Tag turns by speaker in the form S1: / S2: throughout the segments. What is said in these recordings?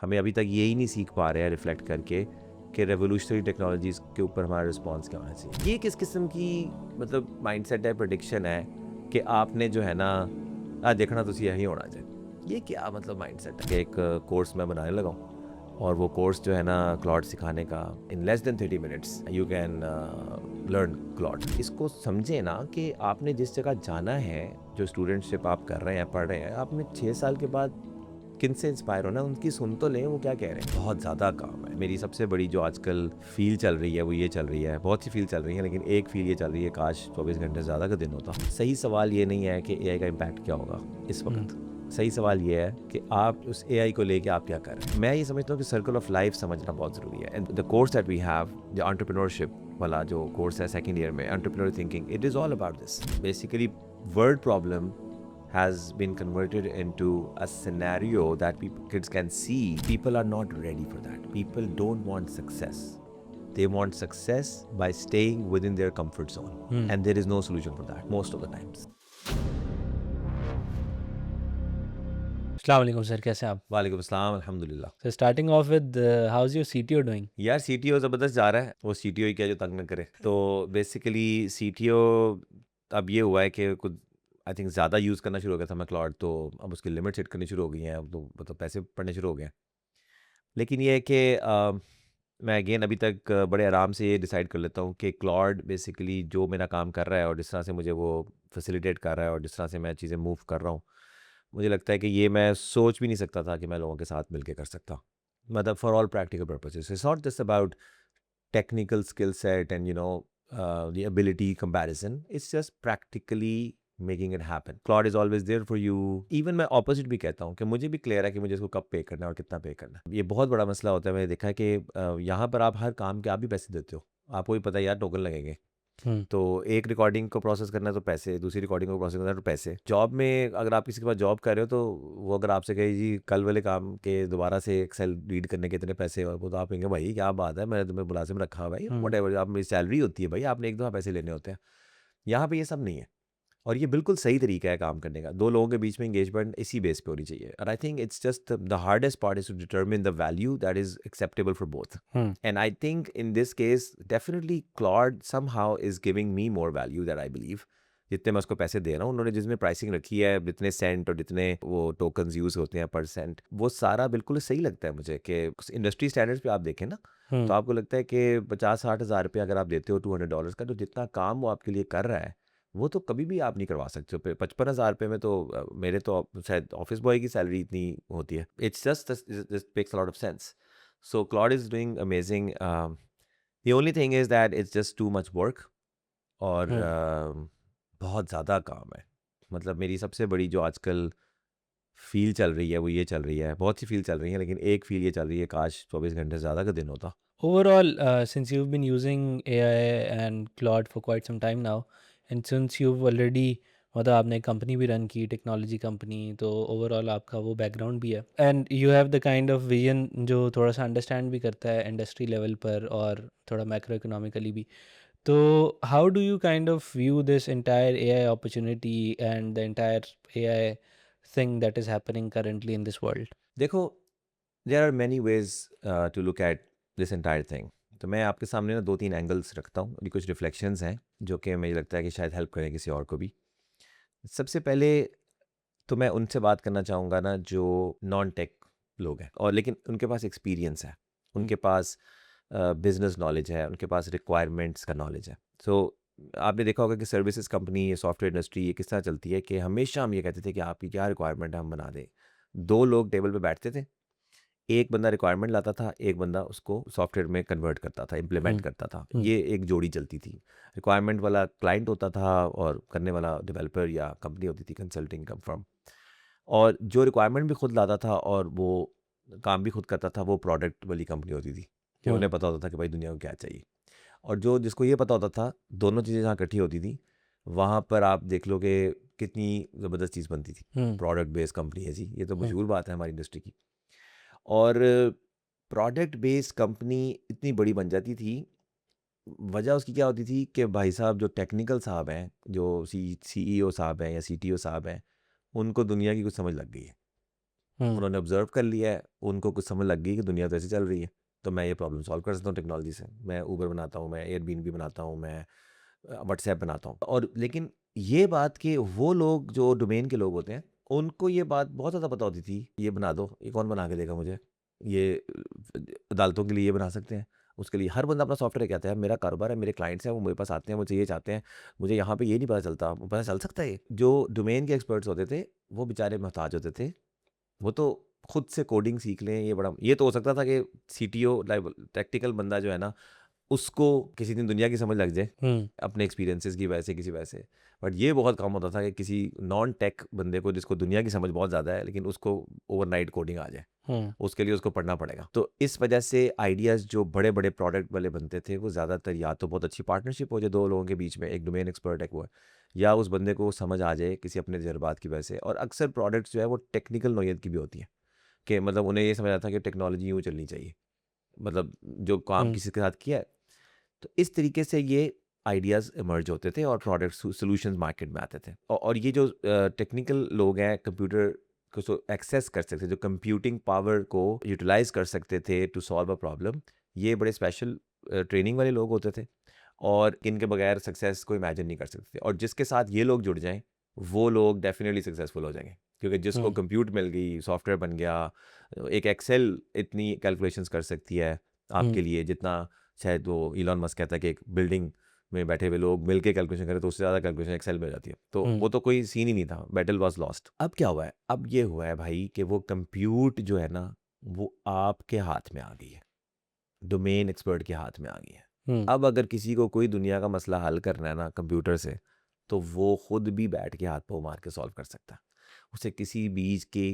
S1: हमें अभी तक ये ही नहीं सीख पा रहे हैं रिफ्लेक्ट करके कि रेवोल्यूशनरी टेक्नोलॉजीज़ के ऊपर हमारा रिस्पॉन्स क्या होना चाहिए। ये किस किस्म की मतलब माइंडसेट है, प्रेडिक्शन है कि आपने जो है ना आज देखना तो यही होना चाहिए। ये क्या मतलब माइंडसेट है कि एक कोर्स मैं बनाने लगा हूँ और वो कोर्स जो है ना क्लॉड सिखाने का, in less than 30 minutes you can learn Claude. इसको समझे ना कि आपने जिस जगह जाना है, जो स्टूडेंटशिप आप कर रहे हैं, पढ़ रहे हैं, आपने 6 साल के बाद किन से इंस्पायर होना, उनकी सुन तो लें वो क्या कह रहे हैं। बहुत ज़्यादा काम है। मेरी सबसे बड़ी जो आजकल फील चल रही है वो ये चल रही है, बहुत सी फील चल रही है, लेकिन एक फील ये चल रही है काश 24 घंटे से ज़्यादा का दिन होता। सही सवाल ये नहीं है कि एआई का इम्पैक्ट क्या होगा इस वक्त। सही सवाल ये है कि आप उस एआई को लेके आप क्या कर रहे हैं। मैं ये समझता हूँ कि सर्कल ऑफ लाइफ समझना बहुत ज़रूरी है। And the course that we have, जो एंटरप्रेन्योरशिप वाला जो कोर्स है सेकंड ईयर में, entrepreneur thinking, it is all about this. Basically word problem has been converted into a scenario that kids can see. People are not ready for that. People don't want success. They want success by staying within their comfort zone. And there is no solution for that most of the times.
S2: अस्सलाम वालेकुम sir, कैसे हैं आप?
S1: वालेकुम अस्सलाम, अल्हम्दुलिल्लाह।
S2: So starting off with how's your CTO doing?
S1: यार CTO ज़बरदस्त जा रहा है। वो सीटीओ ही क्या जो तंग न करे। तो बेसिकली सीटीओ अब ये हुआ है कि कुछ आई थिंक ज़्यादा यूज़ करना शुरू हो गया था मैं क्लाउड, तो अब उसकी लिमिट सेट करनी शुरू हो गई हैं। अब तो मतलब पैसे पड़ने शुरू हो गए हैं। लेकिन ये है कि मैं अगेन अभी तक बड़े आराम से ये डिसाइड कर लेता हूँ कि क्लाउड बेसिकली जो मेरा काम कर रहा है और जिस तरह से मुझे वो फैसिलिटेट कर रहा है और जिस तरह से मैं चीज़ें मूव कर रहा हूँ, मुझे लगता है कि ये मैं सोच भी नहीं सकता था कि मैं लोगों के साथ मिलके कर सकता। मतलब for all practical purposes, it's not just about technical skill set and the ability comparison. It's just practically making it happen. Claude is always there for you. Even मैं opposite भी कहता हूँ कि मुझे भी क्लियर है कि मुझे इसको कब पे करना है और कितना पे करना है। ये बहुत बड़ा मसला होता है। मैंने देखा है कि यहाँ पर आप हर काम के आप भी पैसे देते हो, आपको भी पता है यार टोकन लगेंगे। तो एक रिकॉर्डिंग को प्रोसेस करना है तो पैसे, दूसरी रिकॉर्डिंग को प्रोसेस करना है तो पैसे। जॉब में अगर आप किसी के पास जॉब कर रहे हो तो वो अगर आपसे कहे जी कल वाले काम के दोबारा से एक्सेल रीड करने के इतने पैसे, और वो तो आप कहेंगे भाई क्या बात है, मैंने तुम्हें मुलाजिम रखा भाई, वट एवर, आप मेरी सैलरी होती है भाई, आपने एक दफ़ा पैसे लेने होते हैं। यहाँ पे ये सब नहीं है और ये बिल्कुल सही तरीका है काम करने का। दो लोगों के बीच में एंगेजमेंट इसी बेस पे होनी चाहिए। और I think it's just the hardest part is to determine the value that is acceptable for both. And I think in this case definitely Claude somehow is giving me more value that I believe. जितने मैं उसको पैसे दे रहा हूँ, उन्होंने जिसमें pricing रखी है, जितने सेंट और जितने वो टोकन्स यूज़ होते हैं पर सेंट, वो सारा बिल्कुल सही लगता है मुझे। कि इंडस्ट्री स्टैंडर्ड्स पे आप देखें ना, तो आपको लगता है कि 50-60 हज़ार रुपये अगर आप देते हो $200 का, तो जितना काम वो आपके लिए कर रहा है वो तो कभी भी आप नहीं करवा सकते हो। 55,000 रुपये में तो मेरे तो शायद ऑफिस बॉय की सैलरी इतनी होती है। It's just makes a lot of sense. So Claude is doing amazing. The only thing is that it's just too much work और बहुत ज़्यादा काम है। मतलब मेरी सबसे बड़ी जो आजकल फील चल रही है वो ये चल रही है, बहुत सी फील चल रही है, लेकिन एक फील ये चल रही है काश 24 घंटे से ज़्यादा का दिन होता।
S2: Overall, since you've been using AI and Claude for quite some time now, and since you've already मतलब आपने कंपनी भी रन की, टेक्नोलॉजी कंपनी, तो ओवरऑल आपका वो बैकग्राउंड भी है and you have the kind of vision जो थोड़ा सा अंडरस्टैंड भी करता है इंडस्ट्री लेवल पर और थोड़ा मैक्रो इकोनॉमिकली भी। तो how do you kind of view this entire AI opportunity and the entire AI thing that is happening currently in this world?
S1: देखो, there are many ways to look at this entire thing. तो मैं आपके सामने ना 2-3 angles रखता हूँ, ये कुछ रिफ्लेक्शंस हैं जो कि मुझे लगता है कि शायद हेल्प करें किसी और को भी। सबसे पहले तो मैं उनसे बात करना चाहूँगा ना जो नॉन टेक लोग हैं और लेकिन उनके पास एक्सपीरियंस है, उनके पास बिजनेस नॉलेज है, उनके पास रिक्वायरमेंट्स का नॉलेज है। सो आपने देखा होगा कि सर्विसेज कंपनी, ये सॉफ्टवेयर इंडस्ट्री, ये किस तरह चलती है कि हमेशा हम ये कहते थे कि आपकी क्या रिक्वायरमेंट है, हम बना दें। दो लोग टेबल पे बैठते थे, एक बंदा रिक्वायरमेंट लाता था, एक बंदा उसको सॉफ्टवेयर में कन्वर्ट करता था, इम्प्लीमेंट करता था। ये एक जोड़ी चलती थी। रिक्वायरमेंट वाला क्लाइंट होता था और करने वाला डेवलपर या कंपनी होती थी, कंसल्टिंग फर्म। और जो रिक्वायरमेंट भी खुद लाता था और वो काम भी खुद करता था, वो प्रोडक्ट वाली कंपनी होती थी कि उन्हें पता होता था कि भाई दुनिया को क्या चाहिए। और जो जिसको ये पता होता था, दोनों चीज़ें जहाँ इकट्ठी होती थी, वहाँ पर आप देख लो कि कितनी ज़बरदस्त चीज़ बनती थी। प्रोडक्ट बेस्ड कंपनी है जी, ये तो मशहूर बात है हमारी इंडस्ट्री की। और प्रोडक्ट बेस्ड कंपनी इतनी बड़ी बन जाती थी, वजह उसकी क्या होती थी कि भाई साहब जो टेक्निकल साहब हैं, जो सीईओ साहब हैं या सीटीओ साहब हैं, उनको दुनिया की कुछ समझ लग गई है।
S2: हुँ,
S1: उन्होंने ऑब्जर्व कर लिया है, उनको कुछ समझ लग गई कि दुनिया तो ऐसी चल रही है, तो मैं ये प्रॉब्लम सॉल्व कर सकता हूँ टेक्नोलॉजी से। मैं ऊबर बनाता हूँ, मैं एयरबीएनबी बनाता हूँ, मैं व्हाट्सएप बनाता हूँ। और लेकिन ये बात कि वो लोग जो डोमेन के लोग होते हैं, उनको ये बात बहुत ज़्यादा पता होती थी, ये बना दो, ये कौन बना के देगा मुझे? ये अदालतों के लिए ये बना सकते हैं, उसके लिए हर बंदा अपना सॉफ्टवेयर कहता है, मेरा कारोबार है, मेरे क्लाइंट्स हैं, वो मेरे पास आते हैं, मुझे ये चाहते हैं, मुझे यहाँ पे ये नहीं पता चलता, पता चल सकता है ये? जो डोमेन के एक्सपर्ट्स होते थे, वो बेचारे मोहताज होते थे। वो तो खुद से कोडिंग सीख लें, ये तो हो सकता था कि सीटीओ लाइक टेक्निकल बंदा जो है ना, उसको किसी दिन दुनिया की समझ लग जाए,
S2: हुँ,
S1: अपने एक्सपीरियंसेस की वजह से, किसी वजह से। बट ये बहुत कम होता था कि किसी नॉन टेक बंदे को, जिसको दुनिया की समझ बहुत ज़्यादा है, लेकिन उसको ओवरनाइट कोडिंग आ जाए।
S2: हुँ,
S1: उसके लिए उसको पढ़ना पड़ेगा। तो इस वजह से आइडियाज़ जो बड़े-बड़े प्रोडक्ट वाले बनते थे, वो ज़्यादातर या तो बहुत अच्छी पार्टनरशिप हो जाए 2 लोगों के बीच में, एक डोमेन एक्सपर्ट है, एक वो है, या उस बंदे को समझ आ जाए किसी अपने तजुर्बात की वजह से। और अक्सर प्रोडक्ट्स जो है वो टेक्निकल नौइयत की भी होती हैं, कि मतलब उन्हें ये समझ आता है कि टेक्नोलॉजी यूँ चलनी चाहिए। मतलब जो काम
S2: हुँ,
S1: किसी के साथ किया है, तो इस तरीके से ये आइडियाज़ इमर्ज होते थे और प्रोडक्ट सॉल्यूशंस मार्केट में आते थे। और ये जो टेक्निकल लोग हैं, कंप्यूटर को एक्सेस कर सकते थे, जो कंप्यूटिंग पावर को यूटिलाइज कर सकते थे टू सॉल्व अ प्रॉब्लम, ये बड़े स्पेशल ट्रेनिंग वाले लोग होते थे, और इनके बगैर सक्सेस को इमेजिन नहीं कर सकते थे। और जिसके साथ ये लोग जुड़ जाएं, वो लोग डेफिनेटली सक्सेसफुल हो जाएंगे, क्योंकि जिसको
S2: हुँ,
S1: कंप्यूट मिल गई, सॉफ्टवेयर बन गया, एक एक्सेल इतनी कैलकुलेशंस कर सकती है
S2: हुँ,
S1: आपके लिए, जितना शायद वो इलॉन मस्क कहता है कि एक बिल्डिंग में बैठे हुए लोग मिलके कैलकुलेशन करें तो उससे ज़्यादा कैलकुलेशन एक्सेल में हो जाती है। तो
S2: हुँ,
S1: वो तो कोई सीन ही नहीं था, बैटल वाज लॉस्ट। अब क्या हुआ है? अब ये हुआ है भाई कि वो कंप्यूट जो है ना, वो आपके हाथ में आ गई है, डोमेन एक्सपर्ट के हाथ में आ गई है।
S2: हुँ,
S1: अब अगर किसी को कोई दुनिया का मसला हल करना है ना कंप्यूटर से, तो वो खुद भी बैठ के हाथ पाँव मार के सॉल्व कर सकता है। उसे किसी बीच के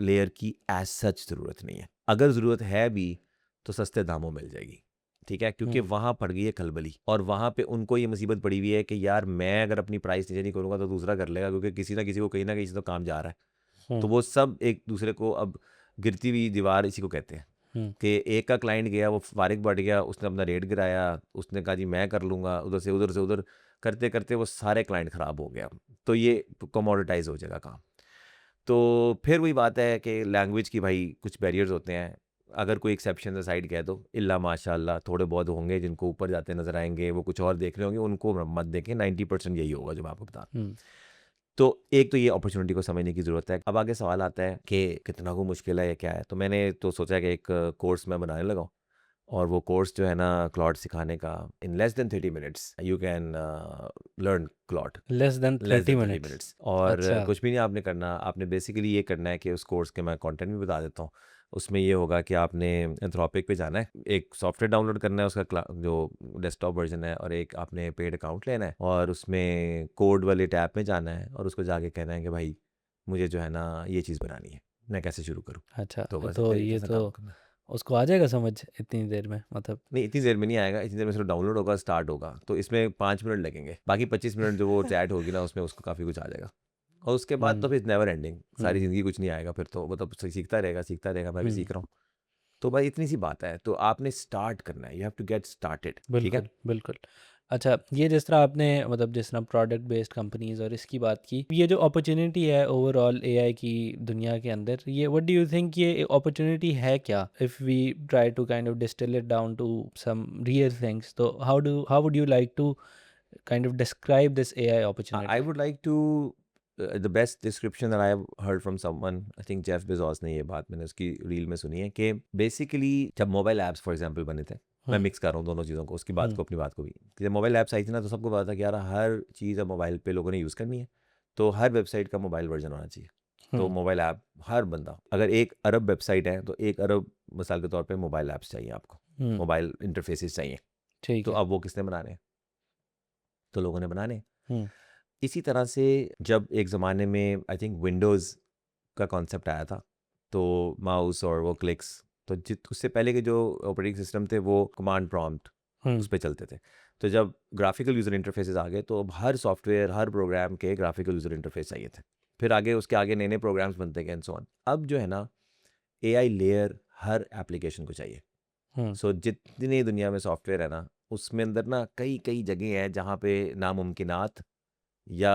S1: लेयर की एज़ सच ज़रूरत नहीं है। अगर ज़रूरत है भी, तो सस्ते दामों मिल जाएगी, ठीक है? क्योंकि
S2: हुँ,
S1: वहाँ पड़ गई है खलबली, और वहाँ पे उनको ये मुसीबत पड़ी हुई है कि यार मैं अगर अपनी प्राइस नीचे नहीं करूँगा तो दूसरा कर लेगा, क्योंकि किसी ना किसी को कहीं न कहीं से तो काम जा रहा है। तो
S2: हुँ,
S1: वो सब एक दूसरे को अब गिरती हुई दीवार इसी को कहते हैं,
S2: हुँ,
S1: कि एक का क्लाइंट गया, वो फारिग बढ़ गया, उसने अपना रेट गिराया, उसने कहा जी मैं कर लूँगा, उधर से उधर करते-करते वो सारे क्लाइंट ख़राब हो गया। तो ये कमोडिटाइज़ हो जाएगा काम। तो फिर वही बात है कि लैंग्वेज की भाई कुछ बैरियर्स होते हैं। अगर कोई एक्सेप्शन असाइड कह दो, इल्ला माशाअल्लाह थोड़े बहुत होंगे जिनको ऊपर जाते नज़र आएँगे, वो कुछ और देख रहे होंगे, उनको मत देखें, 90% यही होगा जो मैं आपको बता रहा हूँ।
S2: हुँ,
S1: तो एक तो ये अपॉर्च्युनिटी को समझने की ज़रूरत है। अब आगे सवाल आता है कि कितना को मुश्किल है या क्या है? तो मैंने तो सोचा कि एक कोर्स मैं बनाने लगा हूँ, और वो कोर्स जो है ना क्लॉड सिखाने का, in less than 30 minutes you can learn Claude.
S2: Less than
S1: less
S2: 30
S1: than 30
S2: minutes.
S1: Minutes, और
S2: अच्छा,
S1: कुछ भी नहीं आपने करना। आपने बेसिकली ये करना है कि उस कोर्स के मैं कंटेंट भी बता देता हूँ। उसमें ये होगा कि आपने एंथ्रोपिक पे जाना है, एक सॉफ्टवेयर डाउनलोड करना है, उसका जो डेस्कटॉप वर्जन है, और एक आपने पेड अकाउंट लेना है, और उसमें कोड वाले टैब में जाना है, और उसको जाके कहना है कि भाई मुझे जो है ना ये चीज़ बनानी है, मैं कैसे शुरू करूँ?
S2: अच्छा,
S1: तो बस इस
S2: तो
S1: तरीके
S2: ये
S1: से
S2: तो
S1: काम करना है।
S2: उसको आ जाएगा समझ इतनी देर में मतलब?
S1: नहीं, इतनी देर में नहीं आएगा, इतनी देर में सिर्फ डाउनलोड होगा, स्टार्ट होगा, तो इसमें 5 मिनट लगेंगे, बाकी 25 मिनट जो वो चैट होगी ना, उसमें उसको काफ़ी कुछ आ जाएगा। और उसके बाद
S2: हुँ,
S1: तो फिर नेवर एंडिंग, सारी
S2: हुँ,
S1: ज़िंदगी कुछ नहीं आएगा फिर तो, मतलब सीखता रहेगा, सीखता रहेगा, मैं भी
S2: हुँ।
S1: सीख रहा हूँ। तो भाई इतनी सी बात है, तो आपने स्टार्ट करना है, you have to get started, ठीक है?
S2: बिल्कुल, बिल्कुल। अच्छा, ये जिस तरह आपने मतलब जिस तरह प्रोडक्ट बेस्ड कंपनीज़ और इसकी बात की, ये जो अपॉर्च्युनिटी है ओवरऑल एआई की दुनिया के अंदर, ये व्हाट डू यू थिंक ये अपॉर्च्युनिटी है क्या? If we try to kind of distill it down to some real things, तो how would you like to kind of describe this AI
S1: I
S2: opportunity?
S1: would like to the best description that I have heard from someone, I think Jeff Bezos ने ये बात मैंने उसकी reel में सुनी है, कि बेसिकली जब मोबाइल ऐप्स फॉर एग्जांपल बने थे, मैं
S2: हुँ,
S1: मिक्स कर रहा हूँ दोनों चीज़ों को, उसकी बात
S2: हुँ,
S1: को अपनी बात को भी, कि जब मोबाइल ऐप्स आई थी ना, तो सबको पता था कि यार हर चीज़ अब मोबाइल पे लोगों ने यूज़ करनी है, तो हर वेबसाइट का मोबाइल वर्जन होना चाहिए। तो
S2: हुँ,
S1: मोबाइल ऐप हर बंदा, अगर 1 अरब वेबसाइट है, तो 1 अरब मिसाल के तौर पे मोबाइल ऐप्स चाहिए आपको,
S2: हुँ,
S1: मोबाइल इंटरफेसेस चाहिए।
S2: ठीक
S1: तो
S2: है।
S1: अब वो किसने बनाने हैं? तो लोगों ने बनाने हैं।
S2: हुँ,
S1: इसी तरह से जब एक ज़माने में आई थिंक विंडोज़ का कॉन्सेप्ट आया था, तो माउस और वो क्लिक्स, तो जित उससे पहले के जो ऑपरेटिंग सिस्टम थे वो कमांड प्रॉम्प्ट
S2: हुँ,
S1: उस पे चलते थे। तो जब ग्राफिकल यूज़र इंटरफेसेस आ गए, तो अब हर सॉफ्टवेयर, हर प्रोग्राम के ग्राफिकल यूज़र इंटरफेस चाहिए थे। फिर आगे उसके आगे नए-नए प्रोग्राम्स बनते गए एंड सो ऑन। अब जो है ना, एआई लेयर हर एप्लीकेशन को चाहिए।
S2: हुँ,
S1: सो जितनी दुनिया में सॉफ्टवेयर है ना, उसमें अंदर ना कई-कई जगह हैं जहाँ पे नामुमकिनात या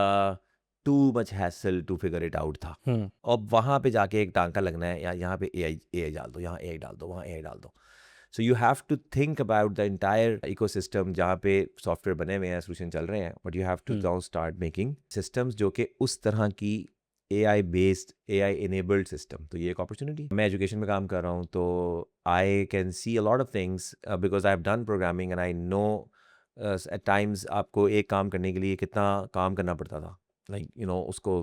S1: too much hassle to figure it out था।
S2: हुँ,
S1: अब वहाँ पे जाके एक टांका लगना है, या यहाँ पे एआई डाल दो, यहाँ एआई डाल दो, वहाँ एआई डाल दो। So you have to think about the entire ecosystem जहाँ पे सॉफ्टवेयर बने हुए हैं, सोल्यूशन चल रहे हैं, but you have to
S2: hmm,
S1: now start making systems जो कि उस तरह की AI based, AI enabled system. तो ये एक अपॉर्चुनिटी। मैं एजुकेशन में काम कर रहा हूँ, तो I can see a lot of things because I have done programming and I know at times आपको एक काम करने के लिए कितना काम करना पड़ता था। लाइक उसको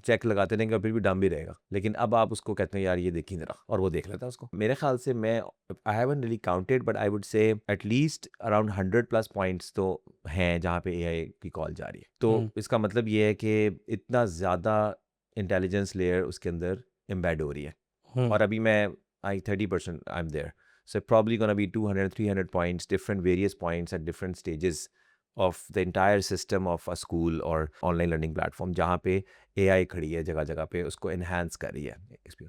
S1: चेक लगाते रहेंगे और फिर भी डम भी रहेगा, लेकिन अब आप उसको कहते हैं यार ये देखी जरा, और वो देख लेता है उसको। मेरे ख्याल से मैं I haven't really counted, but I would say at least around 100+ points तो हैं जहाँ पे एआई की कॉल जा रही है। तो
S2: हुँ,
S1: इसका मतलब ये है कि इतना ज़्यादा इंटेलिजेंस लेयर उसके अंदर एम्बेड हो रही है।
S2: हुँ,
S1: और अभी मैं 30% I am there, so probably gonna be 200-300 points, different various points at different stages of the entire system of a school or online learning platform जहाँ पे AI खड़ी है जगह जगह पे, उसको enhance कर रही है।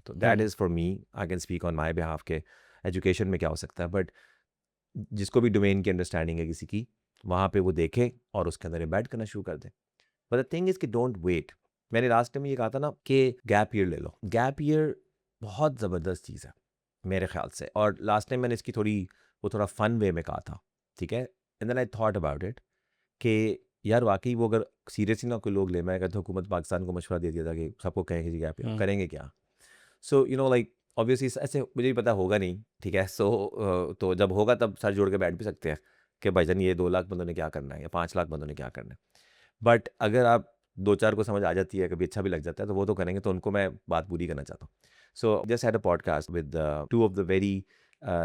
S1: तो that
S2: hmm,
S1: is for me, I can speak on my behalf के education में क्या हो सकता है, but जिसको भी डोमेन की अंडरस्टैंडिंग है किसी की, वहाँ पे वो देखे और उसके अंदर एम्बेड करना शुरू कर दे। बट द थिंग इज़ कि डोंट वेट। मैंने लास्ट टाइम ये कहा था ना कि गैप ईयर ले लो। गैप ईयर बहुत ज़बरदस्त चीज़ है मेरे ख्याल से, और लास्ट टाइम मैंने इसकी थोड़ा फन वे में कहा था, ठीक है। And then I thought about it कि यार वाकई वो अगर सीरियसली ना कोई लोग ले, मैं कहता हूँ हुकूमत पाकिस्तान को मशवरा दे दिया था कि सबको कहें कि गैप ईयर
S2: हुँ,
S1: करेंगे क्या। सो लाइक ऑब्वियसली ऐसे मुझे भी पता होगा नहीं, ठीक है। तो जब होगा तब सर जोड़ के बैठ भी सकते हैं कि भाईजान ये 2 लाख बंदों ने क्या करना है या 5 लाख बंदों ने क्या करना है। बट अगर आप 2-4 को समझ आ जाती है, कभी अच्छा भी लग जाता है, तो वो तो करेंगे, तो उनको मैं बात पूरी करना चाहता हूँ। So just had a podcast with 2 of the very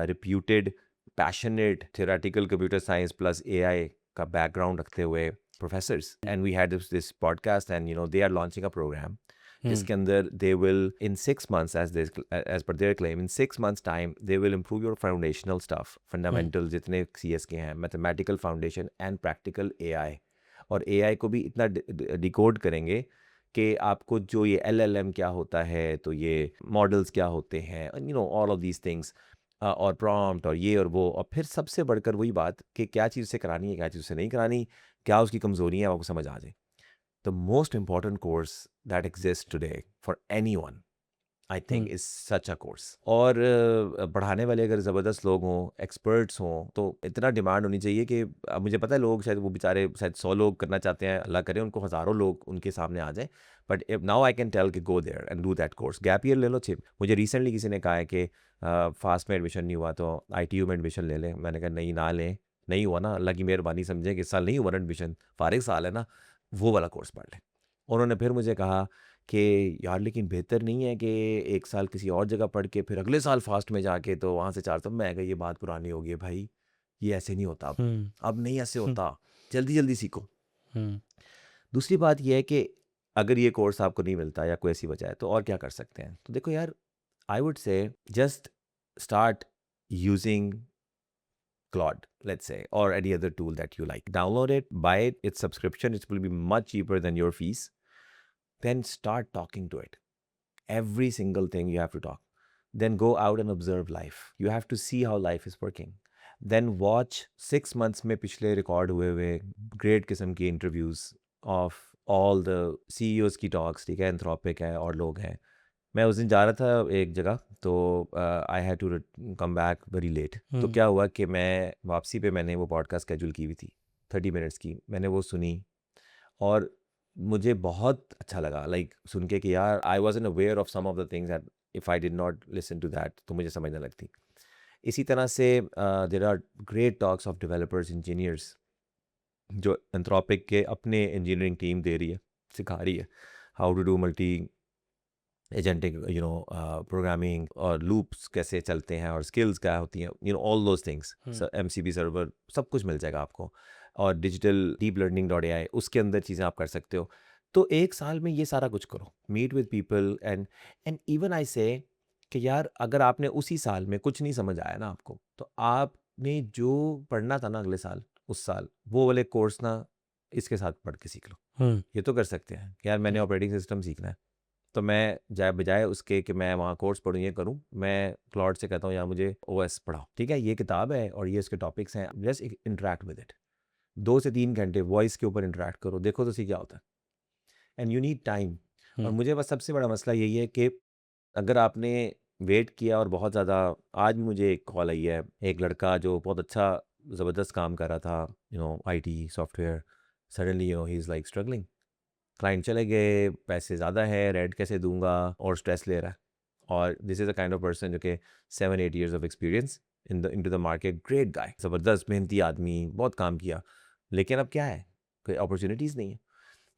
S1: reputed, passionate theoretical computer science plus AI का बैकग्राउंड रखते हुए professors, and we had this podcast, and they are launching a program
S2: hmm,
S1: जिसके अंदर they will in 6 months, as per their claim, in 6 months time they will improve your foundational stuff,
S2: hmm,
S1: fundamental जितने CS के हैं, mathematical foundation and practical AI. और AI को भी इतना decode करेंगे कि आपको जो ये LLM क्या होता है, तो ये मॉडल्स क्या होते हैं, ऑल ऑफ दीज थिंग्स, और प्रॉम्प्ट और ये और वो, और फिर सबसे बढ़कर वही बात कि क्या चीज़ से करानी है, क्या चीज़ से नहीं करानी, क्या उसकी कमज़ोरियाँ हैं, आपको समझ आ जाए। The most important course that exist today for anyone, I think
S2: hmm,
S1: is such a course. और पढ़ाने वाले अगर ज़बरदस्त लोग हों, एक्सपर्ट्स हों, तो इतना डिमांड होनी चाहिए कि मुझे पता है लोग शायद वो बेचारे शायद 100 लोग करना चाहते हैं, अल्लाह करे उनको हज़ारों लोग उनके सामने आ जाए। But now I can tell कि go there and do that course. Gap year ले लो, चिप। मुझे रिसेंटली किसी ने कहा है कि फास्ट में एडमिशन नहीं हुआ तो ITU में एडमिशन ले लें। मैंने कहा नहीं, ना लें। नहीं हुआ ना, अल्लाह की मेहरबानी समझें कि इस साल नहीं हुआ ना एडमिशन, फारिग साल है ना, वो वाला कोर्स पढ़ लें। उन्होंने फिर मुझे कहा कि यार लेकिन बेहतर नहीं है कि 1 साल किसी और जगह पढ़ के फिर अगले साल फास्ट में जाके तो वहाँ से 400। मैं कहा ये बात पुरानी हो गई है भाई, ये ऐसे नहीं होता
S2: हुँ,
S1: अब नहीं ऐसे
S2: हुँ,
S1: होता, जल्दी-जल्दी सीखो।
S2: हुँ,
S1: दूसरी बात ये है कि अगर ये कोर्स आपको नहीं मिलता या कोई ऐसी वजह है, तो और क्या कर सकते हैं? तो देखो यार, I would say just start using Claude, let's say, or any other tool that you like. Download it, buy it, its subscription, it will be much cheaper than your fees. Then start talking to it. Every single thing you have to talk. Then go out and observe life. You have to see how life is working. Then watch 6 months में पिछले record हुए great किस्म की interviews of all the CEOs की talks, ठीक है, Anthropic है और लोग हैं। मैं उस दिन जा रहा था एक जगह, तो I had to come back very late. तो
S2: हुँ,
S1: क्या हुआ कि मैं वापसी पे मैंने वो पॉडकास्ट शेड्यूल की हुई थी 30 मिनट्स की, मैंने वो सुनी और मुझे बहुत अच्छा लगा, लाइक सुन के कि यार I was an aware of some of the things that if I did not listen to that तो मुझे समझने लगती। इसी तरह से there are great talks of developers, engineers जो एंथ्रोपिक के अपने इंजीनियरिंग टीम दे रही है, सिखा रही है how to do multi agentic programming, और लूप्स कैसे चलते हैं और स्किल्स क्या होती हैं, all those things.
S2: Hmm,
S1: MCP server सब कुछ मिल जाएगा आपको, और डिजिटल डीप लर्निंग .ai उसके अंदर चीज़ें आप कर सकते हो। तो 1 साल में ये सारा कुछ करो, meet with people, and even I say कि यार अगर आपने उसी साल में कुछ नहीं समझ आया ना आपको, तो आपने जो पढ़ना था ना अगले साल, उस साल वो वाले कोर्स ना इसके साथ पढ़ के सीख लो।
S2: हुँ,
S1: ये तो कर सकते हैं कि यार मैंने
S2: हुँ,
S1: ऑपरेटिंग सिस्टम सीखना है, तो मैं जाए बजाय उसके कि मैं वहाँ कोर्स पढूँ, ये करूँ, मैं क्लॉड से कहता हूँ यार मुझे OS पढ़ाओ, ठीक है, ये किताब है और ये इसके टॉपिक्स हैं, जस्ट इंटरैक्ट विद इट। 2 से 3 घंटे वॉइस के ऊपर इंटरैक्ट करो, देखो तो सी क्या होता है। And you need time. और
S2: हुँ,
S1: मुझे बस सबसे बड़ा मसला यही है कि अगर आपने वेट किया और बहुत ज़्यादा, आज भी मुझे एक कॉल आई है, एक लड़का जो बहुत अच्छा ज़बरदस्त काम कर रहा था, IT software, suddenly he is like struggling, client चले गए, पैसे ज़्यादा है, रेंट कैसे दूंगा, और स्ट्रेस ले रहा है। और this is a kind of person जो कि 7-8 years of experience in to the market, great guy, ज़बरदस्त मेहनती आदमी, बहुत काम किया, लेकिन अब क्या है, कोई अपॉर्चुनिटीज़ नहीं है।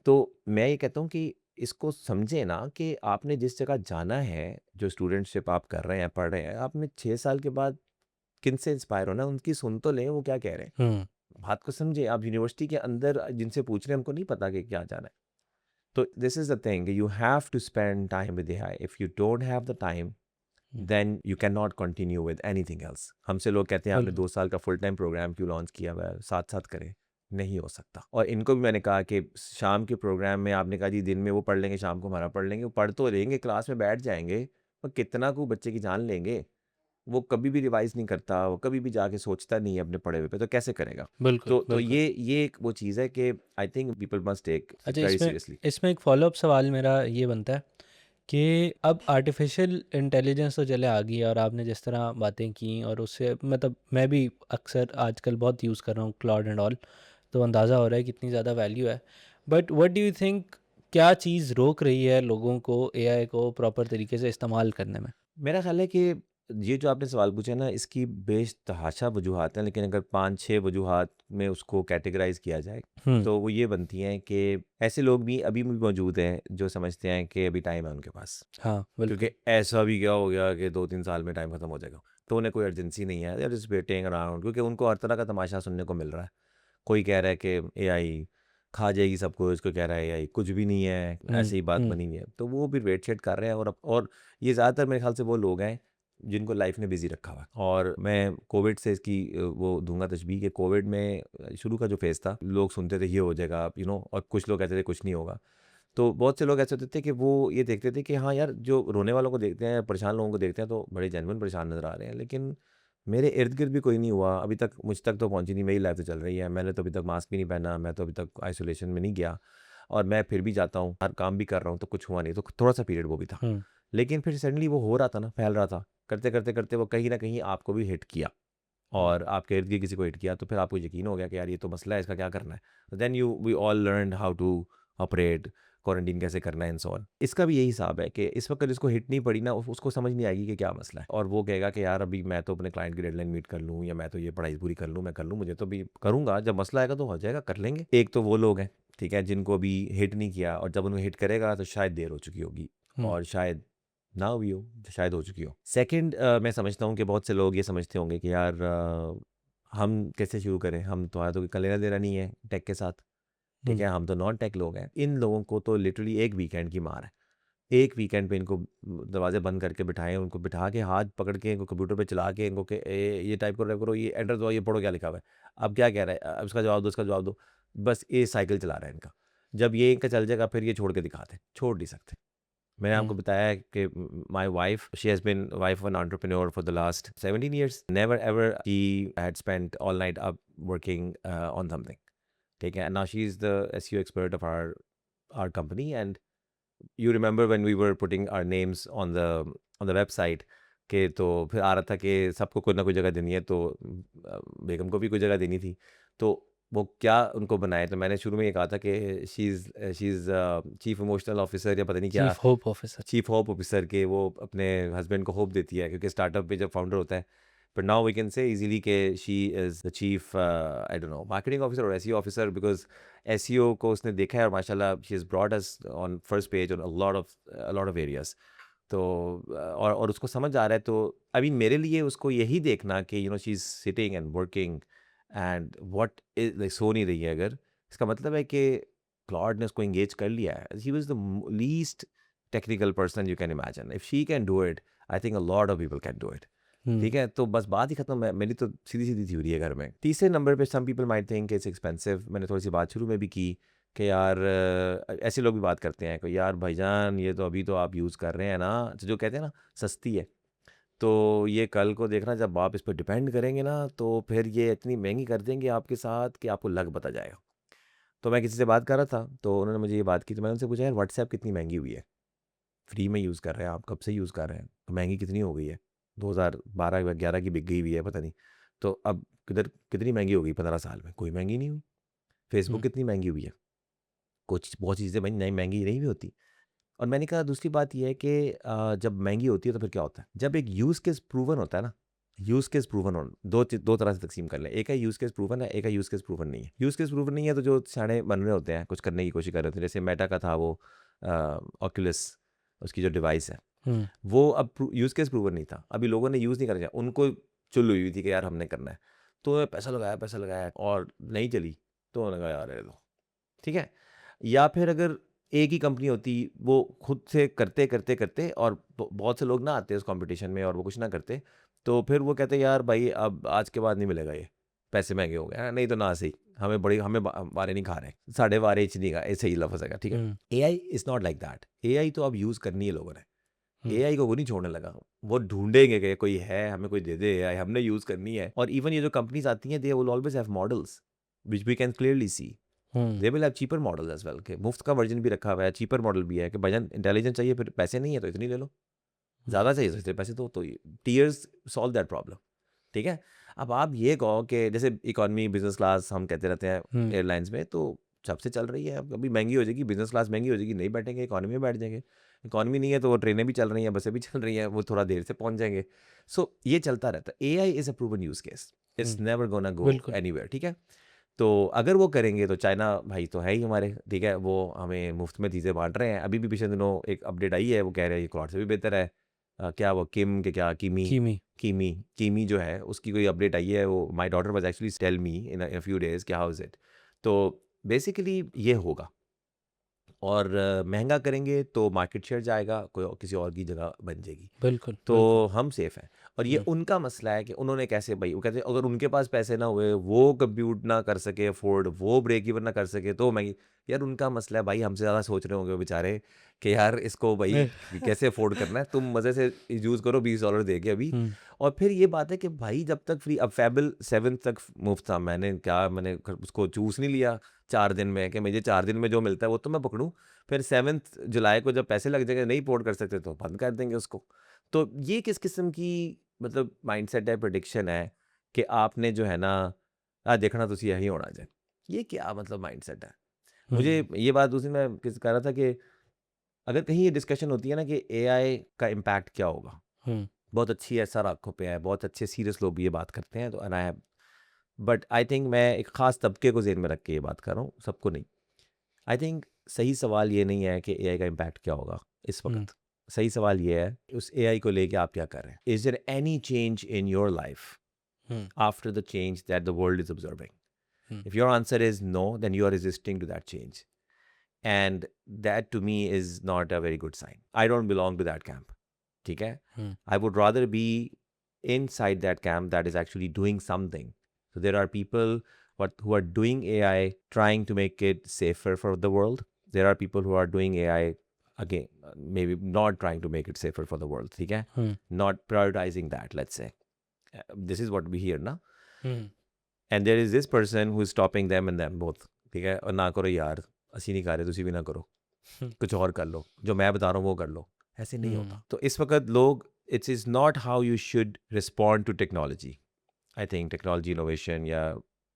S1: तो मैं ये कहता हूँ कि इसको समझें ना कि आपने जिस जगह जाना है, जो स्टूडेंटशिप आप कर रहे हैं, पढ़ रहे हैं, आपने 6 साल के बाद किन से इंस्पायर होना है, उनकी सुन तो लें वो क्या कह रहे हैं।
S2: हुँ,
S1: बात को समझें, आप यूनिवर्सिटी के अंदर जिनसे पूछ रहे हैं, हमको नहीं पता कि क्या जाना है। तो this is the thing, you have to spend time with AI. If you don't have the time,
S2: hmm,
S1: then you can not continue with anything else. हमसे लोग कहते हैं आपने
S2: बिल्कुल।
S1: 2 साल का फुल टाइम प्रोग्राम क्यों लॉन्च किया हुआ है, साथ-साथ करें। नहीं हो सकता। और इनको भी मैंने कहा कि शाम के प्रोग्राम में आपने कहा जी दिन में वो पढ़ लेंगे, शाम को हमारा पढ़ लेंगे। वो पढ़ तो लेंगे, क्लास में बैठ जाएँगे, पर कितना को बच्चे की जान लेंगे? वो कभी भी रिवाइज़ नहीं करता, वो कभी भी जाके सोचता नहीं है अपने पढ़े हुए पे, तो कैसे करेगा?
S2: बिल्कुल,
S1: तो
S2: बिल्कुल।
S1: ये एक वो चीज़ है कि I think people must take
S2: अच्छा,
S1: वेरी
S2: इसमें
S1: सीरियसली।
S2: इसमें एक फ़ॉलो-अप सवाल मेरा ये बनता है कि अब आर्टिफ़िशियल इंटेलिजेंस तो चले आ गई है और आपने जिस तरह बातें की और उससे मतलब मैं भी अक्सर आजकल बहुत यूज़ कर रहा हूँ क्लाउड एंड ऑल, तो अंदाज़ा हो रहा है कितनी ज़्यादा वैल्यू है। But what do you think, क्या चीज़ रोक रही है लोगों को एआई को प्रॉपर तरीके से इस्तेमाल करने में?
S1: मेरा ख़्याल है कि ये जो आपने सवाल पूछा ना, इसकी बेतहाशा वजूहात हैं, लेकिन अगर 5-6 वजूहात में उसको कैटेगराइज़ किया जाए,
S2: हुँ,
S1: तो वो ये बनती हैं कि ऐसे लोग भी अभी भी मौजूद हैं जो समझते हैं कि अभी टाइम है उनके पास।
S2: हाँ,
S1: क्योंकि
S2: बिल्कुल।
S1: ऐसा भी क्या हो गया कि 2-3 साल में टाइम खत्म हो जाएगा। तो उन्हें कोई अर्जेंसी नहीं है, they are just waiting around, क्योंकि उनको हर तरह का तमाशा सुनने को मिल रहा है। कोई कह रहा है कि एआई खा जाएगी सब कुछ, कोई कह रहा है एआई कुछ भी नहीं है,
S2: हुँ,
S1: ऐसे ही बात
S2: हुँ,
S1: बनी हुई है। तो वो भी वेट-शेट कर रहे हैं, और ये ज़्यादातर मेरे ख्याल से वो लोग हैं जिनको लाइफ़ ने बिज़ी रखा हुआ है। और मैं कोविड से इसकी वो दूँगा तशबीह कि कोविड में शुरू का जो फ़ेज़ था, लोग सुनते थे ये हो जाएगा, और कुछ लोग कहते थे कुछ नहीं होगा। तो बहुत से लोग ऐसे होते थे कि वो ये देखते थे कि हाँ यार, जो रोने वालों को देखते हैं, परेशान लोगों को देखते हैं, तो बड़े जेन्युइन परेशान नज़र आ रहे हैं। लेकिन मेरे इर्द-गिर्द भी कोई नहीं हुआ, अभी तक मुझ तक तो पहुँची नहीं, मेरी लाइफ़ तो चल रही है। मैंने तो अभी तक मास्क भी नहीं पहना, मैं तो अभी तक आइसोलेशन में नहीं गया, और मैं फिर भी जाता हूँ, हर काम भी कर रहा हूँ, तो कुछ हुआ नहीं। तो थोड़ा-सा पीरियड वो भी था।
S2: हुँ,
S1: लेकिन फिर सडनली वो हो रहा था ना, फैल रहा था। करते-करते वो कहीं न कहीं आपको भी हिट किया,
S2: हुँ,
S1: और आपके इर्द-गिर्द किसी को हिट किया, तो फिर आपको यकीन हो गया कि यार ये तो मसला है, इसका क्या करना है? Then we all learned how to operate, quarantine कैसे करना है एंड सो ऑन। इसका भी यही हिसाब है कि इस वक़्त जिसको हिट नहीं पड़ी ना, उसको समझ नहीं आएगी कि क्या मसला है, और वो कहेगा कि यार अभी मैं तो अपने क्लाइंट की डेडलाइन मीट कर लूँ, या मैं तो ये पढ़ाई पूरी कर लूँ, मैं कर लूँ, मुझे तो अभी करूँगा, जब मसला आएगा तो हो जाएगा, कर लेंगे। एक तो वो लोग हैं, ठीक है, जिनको अभी हिट नहीं किया, और जब उन्हें हिट करेगा तो शायद देर हो चुकी होगी,
S2: हुँ,
S1: और शायद ना हुई हो, शायद हो चुकी हो। सेकंड, मैं समझता हूँ कि बहुत से लोग ये समझते होंगे कि यार हम कैसे शुरू करें? हम तुम्हारा तो कोई लेना-देना नहीं है टेक के साथ, ठीक
S2: हुँ,
S1: है? हम तो नॉन टेक लोग हैं। इन लोगों को तो लिटरली एक वीकेंड की मार है। एक वीकेंड पे इनको दरवाज़े बंद करके बिठाएँ, उनको बिठा के हाथ पकड़ के इनको कंप्यूटर पे चला के इनको ये टाइप करो, ये एंटर दबाओ, ये पढ़ो क्या लिखा हुआ है। अब क्या कह रहा है? इसका जवाब दो, इसका जवाब दो। बस ये साइकिल चला रहा है इनका। जब ये इनका चल जाएगा, फिर ये छोड़ के दिखाते हैं, छोड़ नहीं सकते। मैंने आपको
S2: हुँ,
S1: बताया है कि my wife, she has been wife of an entrepreneur for the last 17 years. Never ever she had spent all night up working on something, ठीक है? Now she is the SEO expert of our company, and you remember when we were putting our names on the website, के तो फिर आ रहा था कि सबको कोई ना कोई जगह देनी है, तो बेगम को भी कोई जगह देनी थी। तो वो क्या उनको बनाए, तो मैंने शुरू में ये कहा था कि she is chief emotional officer या पता नहीं क्या,
S2: chief hope officer.
S1: Chief hope officer, के वो अपने हस्बैंड को होप देती है, क्योंकि स्टार्टअप में जब फाउंडर होता है। But now we can say easily के she is the chief, I don't know, marketing officer और एसईओ ऑफिसर, बिकॉज़ एसईओ को उसने देखा है, और माशाल्लाह she has brought us on first page on a lot of areas. तो और उसको समझ आ रहा है, तो अभी मेरे लिए उसको यही देखना कि she is sitting and working, and what is like, सो नहीं रही है अगर, इसका मतलब है कि क्लॉड ने उसको एंगेज कर लिया है। He was the least technical person you can imagine. If she can do it, I think a lot of people can do it.
S2: Hmm,
S1: ठीक है? तो बस बात ही खत्म है। मेरी तो सीधी-सीधी थ्योरी है घर में। तीसरे नंबर पे some people might think it's expensive. मैंने थोड़ी-सी बात शुरू में भी की कि यार ऐसे लोग भी बात करते हैं कि यार भाईजान ये तो अभी तो आप यूज़ कर रहे हैं ना, तो जो कहते हैं ना सस्ती है। तो ये कल को देखना जब आप इस पे डिपेंड करेंगे ना, तो फिर ये इतनी महँगी कर देंगे आपके साथ कि आपको लग पता जाएगा। तो मैं किसी से बात कर रहा था, तो उन्होंने मुझे ये बात की, तो मैंने उनसे पूछा, यार व्हाट्सएप कितनी महंगी हुई है, फ्री में यूज़ कर रहे हैं आप, कब से यूज़ कर रहे हैं, तो महंगी कितनी हो गई है, 2012-11 की बिक गई हुई है पता नहीं, तो अब किधर कितनी महंगी हो गई 15 साल में, कोई महंगी नहीं हुई। फेसबुक
S2: हुँ,
S1: कितनी महंगी हुई है, कुछ बहुत चीज़ें बनी नई महंगी नहीं भी होती। और मैंने कहा दूसरी बात ये है कि जब महंगी होती है तो फिर क्या होता है, जब एक यूज़ केस प्रूवन होता है ना, यूज़ केस प्रूवन हो, दो तरह से तकसीम कर लें, एक है यूज़ केस प्रूवन है, एक है यूज़ केस प्रूवन नहीं है। यूज़ केस प्रूवन नहीं है तो जो सियाने बन रहे होते हैं, कुछ करने की कोशिश कर रहे होते हैं, जैसे मेटा का था वो ऑक्यूलस, उसकी जो डिवाइस है,
S2: हुँ,
S1: वो अब यूज़ केस प्रूवन नहीं था, अभी लोगों ने यूज़ नहीं करा, उनको चुल हुई थी कि यार हमने करना है, तो पैसा लगाया और नहीं चली, तो उन्होंने कहा यार ये दो, ठीक है। या फिर अगर एक ही कंपनी होती, वो खुद से करते करते करते और बहुत से लोग ना आते उस कंपटीशन में और वो कुछ ना करते, तो फिर वो कहते यार भाई अब आज के बाद नहीं मिलेगा ये, पैसे महंगे हो गए हैं, नहीं तो ना सही, हमें वारे नहीं खा रहे, साढ़े वारे इंच नहीं खा, ऐसे ही लफ्ज़ है, ठीक है।
S2: Hmm,
S1: AI is not like that, AI तो अब यूज़ करनी है लोगों ने,
S2: हुँ,
S1: एआई को वो नहीं छोड़ने लगा, वो ढूंढेंगे कि कोई है, हमें कोई दे दे एआई, हमने यूज़ करनी है। और इवन ये जो कंपनीज आती हैं, they will always have models which we can clearly see,
S2: hmm,
S1: they will have cheaper models as well, के मुफ्त का वर्जन भी रखा हुआ है, चीपर मॉडल भी है कि भजन इंटेलिजेंस चाहिए, फिर पैसे नहीं है तो इतनी ले लो,
S2: हुँ,
S1: ज़्यादा चाहिए तो इतने पैसे दो, तो टीयर्स सॉल्व दैट प्रॉब्लम, ठीक है। अब आप ये कहो कि जैसे इकोनॉमी बिजनेस क्लास हम कहते रहते हैं
S2: हुँ,
S1: एयरलाइंस में, तो सबसे चल रही है, अब अभी महंगी हो जाएगी, बिजनेस क्लास महंगी हो जाएगी, नहीं बैठेंगे, इकोनॉमी में बैठ जाएंगे, इकोनॉमी नहीं है तो वो ट्रेनें भी चल रही हैं, बसें भी चल रही हैं, वो थोड़ा देर से पहुंच जाएंगे। सो ये चलता रहता है, AI is a proven use case, it's
S2: hmm,
S1: never gonna go
S2: बिल्कुल।
S1: एनीवेयर, ठीक है। तो अगर वो करेंगे तो चाइना भाई तो है ही हमारे, ठीक है, वो हमें मुफ्त में चीज़ें बाँट रहे हैं। अभी भी पिछले दिनों एक अपडेट आई है, वो कह रहे हैं ये क्लाउड से भी बेहतर है। क्या वो किम के क्या कीमी
S2: कीमी।
S1: कीमी कीमी जो है उसकी कोई अपडेट आई है, वो my daughter was actually tell me in a few days कि हाउ इज़ इट? तो बेसिकली ये होगा। और महँगा करेंगे तो मार्केट शेयर जाएगा, कोई और किसी और की जगह बन जाएगी।
S2: बिल्कुल, बिल्कुल।
S1: तो हम सेफ हैं। और ये
S2: हुँ,
S1: उनका मसला है कि उन्होंने कैसे, भाई वो कहते हैं अगर उनके पास पैसे ना हुए, वो कंप्यूट ना कर सके अफोर्ड, वो ब्रेक इवन ना कर सके तो महँगी, यार उनका मसला है भाई, हमसे ज़्यादा सोच रहे होंगे बेचारे कि यार इसको भाई कैसे अफोर्ड करना है, तुम मज़े से यूज़ करो $20 दे के अभी।
S2: हुँ,
S1: और फिर ये बात है कि भाई जब तक फ्री, अब फैबल 7 तक मुफ्त था, मैंने उसको चूज़ नहीं लिया 4 दिन में कि मुझे 4 दिन में जो मिलता है वो तो मैं पकड़ूँ। फिर 7th जुलाई को जब पैसे लग जाएँगे, नहीं पोर्ट कर सकते तो बंद कर देंगे उसको। तो ये किस किस्म की मतलब माइंडसेट है, प्रेडिक्शन है कि आपने जो है ना देखना तो यही होना चाहिए। ये क्या मतलब माइंडसेट है? मुझे
S2: हुँ,
S1: ये बात उस दिन मैं किस कह रहा था कि अगर कहीं ये डिस्कशन होती है ना कि एआई का इम्पैक्ट क्या होगा?
S2: हुँ,
S1: बहुत अच्छी है, सर आँखों पे है, बहुत अच्छे सीरियस लोग भी ये बात करते हैं, तो and I have, but I think मैं एक ख़ास तबके को ज़हन में रख के ये बात कर रहा हूँ, सबको नहीं। आई थिंक सही सवाल ये नहीं है कि एआई का इम्पैक्ट क्या होगा इस
S2: हुँ,
S1: वक़्त। सही सवाल ये है, उस एआई को लेके आप क्या कर रहे हैं? Is there any change in your life
S2: hmm,
S1: after the change that the world is observing?
S2: Hmm,
S1: if your answer is no, then you are resisting to that change, and that to me is not a very good sign. I don't belong to that camp, ठीक है?
S2: हुँ,
S1: I would rather be inside that camp that is actually doing something. So there are people who are doing AI trying to make it safer for the world. There are people who are doing AI again, maybe not trying to make it safer for the world. Okay?
S2: Hmm,
S1: Not prioritizing that, let's say. This is what we hear now.
S2: Hmm,
S1: And there is this person who is stopping them and them both. ठीक है, और ना करो यार, ਅਸੀਂ नहीं कर रहे, ਤੁਸੀਂ भी ना करो,
S2: हुँ,
S1: कुछ और कर लो, जो मैं बता रहा हूँ वो कर लो, ऐसे नहीं
S2: हुँ,
S1: होता। तो इस वक्त लोग, it's is not how you should respond to technology. I think technology innovation या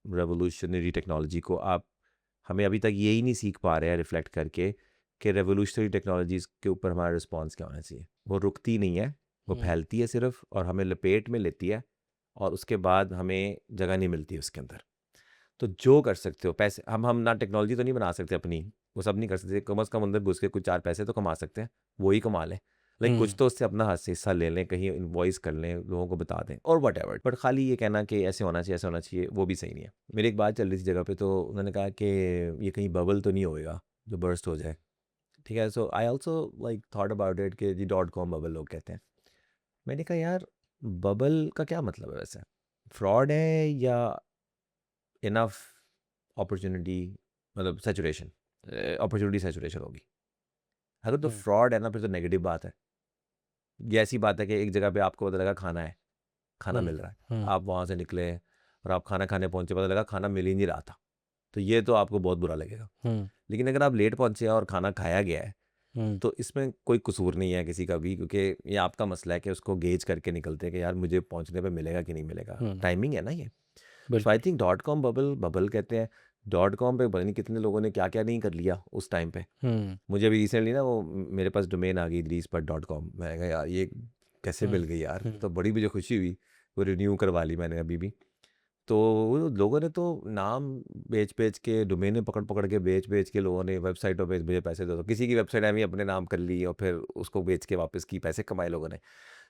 S1: रेवोल्यूशनरी टेक्नोलॉजी को आप, हमें अभी तक यही नहीं सीख पा रहे हैं रिफ्लेक्ट करके कि रेवोल्यूशनरी टेक्नोलॉजीज़ के ऊपर हमारा रिस्पॉन्स क्या होना चाहिए। वो रुकती नहीं है, वो
S2: हुँ,
S1: फैलती है सिर्फ और हमें लपेट में लेती है, और उसके बाद हमें जगह नहीं मिलती उसके अंदर। तो जो कर सकते हो, पैसे हम ना टेक्नोलॉजी तो नहीं बना सकते अपनी, वो सब नहीं कर सकते, कम से कम अंदर घुस के कुछ 4 पैसे तो कमा सकते हैं, वो ही कमा लें। लाइक कुछ
S2: हुँ,
S1: तो उससे अपना हाथ से हिस्सा ले लें, कहीं इनवॉइस कर लें, लोगों को बता दें और व्हाटएवर। बट खाली ये कहना कि ऐसे होना चाहिए, ऐसा होना चाहिए, वो भी सही नहीं है। मेरी एक बात चल रही थी जगह पे, तो उन्होंने कहा कि ये कहीं बबल तो नहीं होएगा जो बर्स्ट हो जाए, ठीक है। So I also like thought about it कि जी .com बबल लोग कहते हैं। मैंने कहा यार, बबल का क्या मतलब है वैसे? फ्रॉड है या इनफ अपॉर्चुनिटी, मतलब सैचुरेशन, अपॉर्चुनिटी सैचुरेशन होगी? अगर तो
S2: हुँ,
S1: फ्रॉड है ना, फिर तो नेगेटिव बात है। ये ऐसी बात है कि एक जगह पे आपको पता लगा खाना है, खाना
S2: हुँ,
S1: मिल रहा है,
S2: हुँ,
S1: आप वहाँ से निकले और आप खाना खाने पहुँचे, पता लगा खाना मिल ही नहीं रहा था, तो ये तो आपको बहुत बुरा लगेगा।
S2: हुँ,
S1: लेकिन अगर आप लेट पहुंचे और खाना खाया गया है
S2: हुँ,
S1: तो इसमें कोई कसूर नहीं है किसी का भी, क्योंकि ये आपका मसला है कि उसको गेज करके निकलते हैं कि यार मुझे पहुंचने पे मिलेगा कि नहीं मिलेगा,
S2: हुँ,
S1: टाइमिंग है ना ये। सो आई
S2: बिल्कुल।
S1: Think dot com bubble bubble कहते हैं, डॉट कॉम पे पता नहीं कितने लोगों ने क्या क्या नहीं कर लिया उस टाइम पे।
S2: हुँ,
S1: मुझे अभी रिसेंटली ना वो मेरे पास डोमेन आ गई idrisput.com, मैं कहा यार ये कैसे
S2: हुँ,
S1: मिल गई यार,
S2: हुँ,
S1: तो बड़ी मुझे खुशी हुई, वो रिन्यू करवा ली मैंने अभी भी। तो वो लोगों ने तो नाम बेच-बेच के, डोमेनें पकड़-पकड़ के बेच-बेच के लोगों ने वेबसाइटों पे मुझे पैसे दो, किसी की वेबसाइट ऐवें ही अपने नाम कर ली और फिर उसको बेच के वापस की, पैसे कमाए लोगों ने।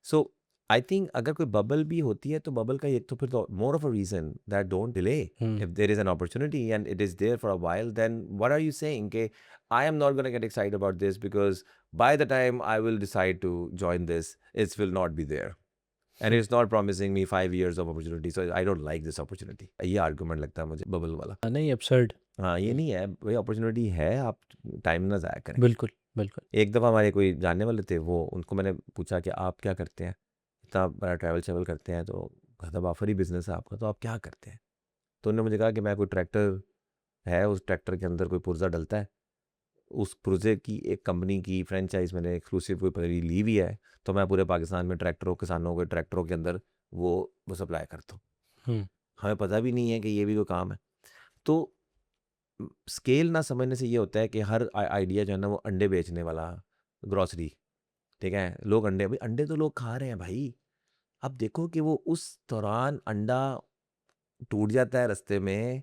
S1: सो आई थिंक अगर कोई बबल भी होती है तो बबल का एक तो फिर तो more of a reason that don't delay.
S2: Hmm,
S1: if there is an opportunity and it is there for a while, then what are you saying कि I am not gonna get excited about this because by the time I will decide to join this, it's will not be there. And
S2: hmm.
S1: It's not promising me 5 years of opportunity, so I don't like this opportunity. ये argument लगता है मुझे bubble वाला।
S2: नहीं absurd.
S1: हाँ, ये
S2: हुँ,
S1: नहीं है, भई अपॉर्च्युनिटी है, आप टाइम ना ज़ाया करें।
S2: बिल्कुल, बिल्कुल।
S1: एक दफ़ा हमारे कोई जानने वाले थे, वो उनको मैंने पूछा कि आप क्या करते हैं? इतना बड़ा ट्रैवल-श्रैवल करते हैं, तो मतलब ऑफ़र ही बिज़नेस है आपका, तो आप क्या करते हैं? तो उन्होंने मुझे कहा कि मैं कोई ट्रैक्टर है, उस ट्रैक्टर के अंदर कोई पुर्ज़ा डलता है, उस पुर्ज़े की एक कंपनी की फ्रैंचाइज़ मैंने एक्सक्लूसिव कोई पहले ली हुई है, तो मैं पूरे पाकिस्तान में ट्रैक्टरों किसानों को ट्रैक्टरों के अंदर वो सप्लाई करता हूँ।
S2: हुँ,
S1: हमें पता भी नहीं है कि ये भी कोई काम है। तो स्केल ना समझने से ये होता है कि हर आइडिया जो है ना वो अंडे बेचने वाला, ग्रोसरी, ठीक है? लोग अंडे, भाई अंडे तो लोग खा रहे हैं भाई। अब देखो कि वो उस दौरान अंडा टूट जाता है रास्ते में,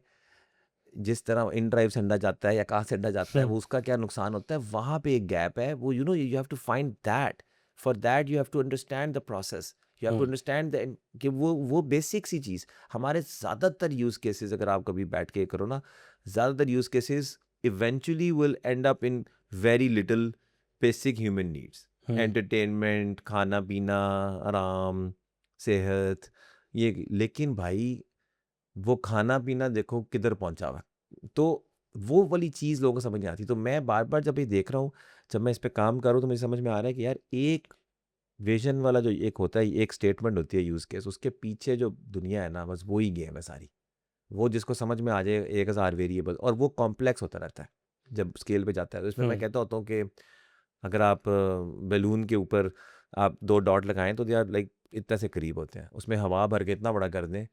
S1: जिस तरह इन ड्राइव से अंडा जाता है या कहाँ से अंडा जाता है,
S2: हुँ,
S1: वो उसका क्या नुकसान होता है, वहाँ पे एक गैप है। वो you have to find that, for that you have to understand the process, you have to
S2: hmm,
S1: understand the कि वो बेसिक सी चीज़ हमारे ज़्यादातर यूज़ केसेस अगर आप कभी बैठ के करो ना, ज़्यादातर use cases eventually will and up in very little basic human needs,
S2: hmm,
S1: entertainment, खाना-पीना, आराम, सेहत, ये। लेकिन भाई वो खाना-पीना देखो किधर पहुँचा हुआ है। तो वो वाली चीज़ लोगों को समझ नहीं आती। तो मैं बार-बार जब ये देख रहा हूँ, जब मैं इस पे काम कर रहा हूँ, तो मुझे समझ में आ रहा है कि यार एक विज़न वाला जो एक होता है, एक स्टेटमेंट होती है यूज़ केस, उसके पीछे जो दुनिया है ना, बस वो ही गेम है सारी। वो जिसको समझ में आ जाए 1000 वेरिएबल, और वो कॉम्प्लेक्स होता रहता है, जब स्केल पे जाता है। तो इसमें मैं
S2: हुँ,
S1: कहता होता हूँ कि अगर आप बैलून के ऊपर आप 2 डॉट लगाएँ तो दे आर लाइक इतने से करीब होते हैं। उसमें हवा भर के इतना बड़ा कर दें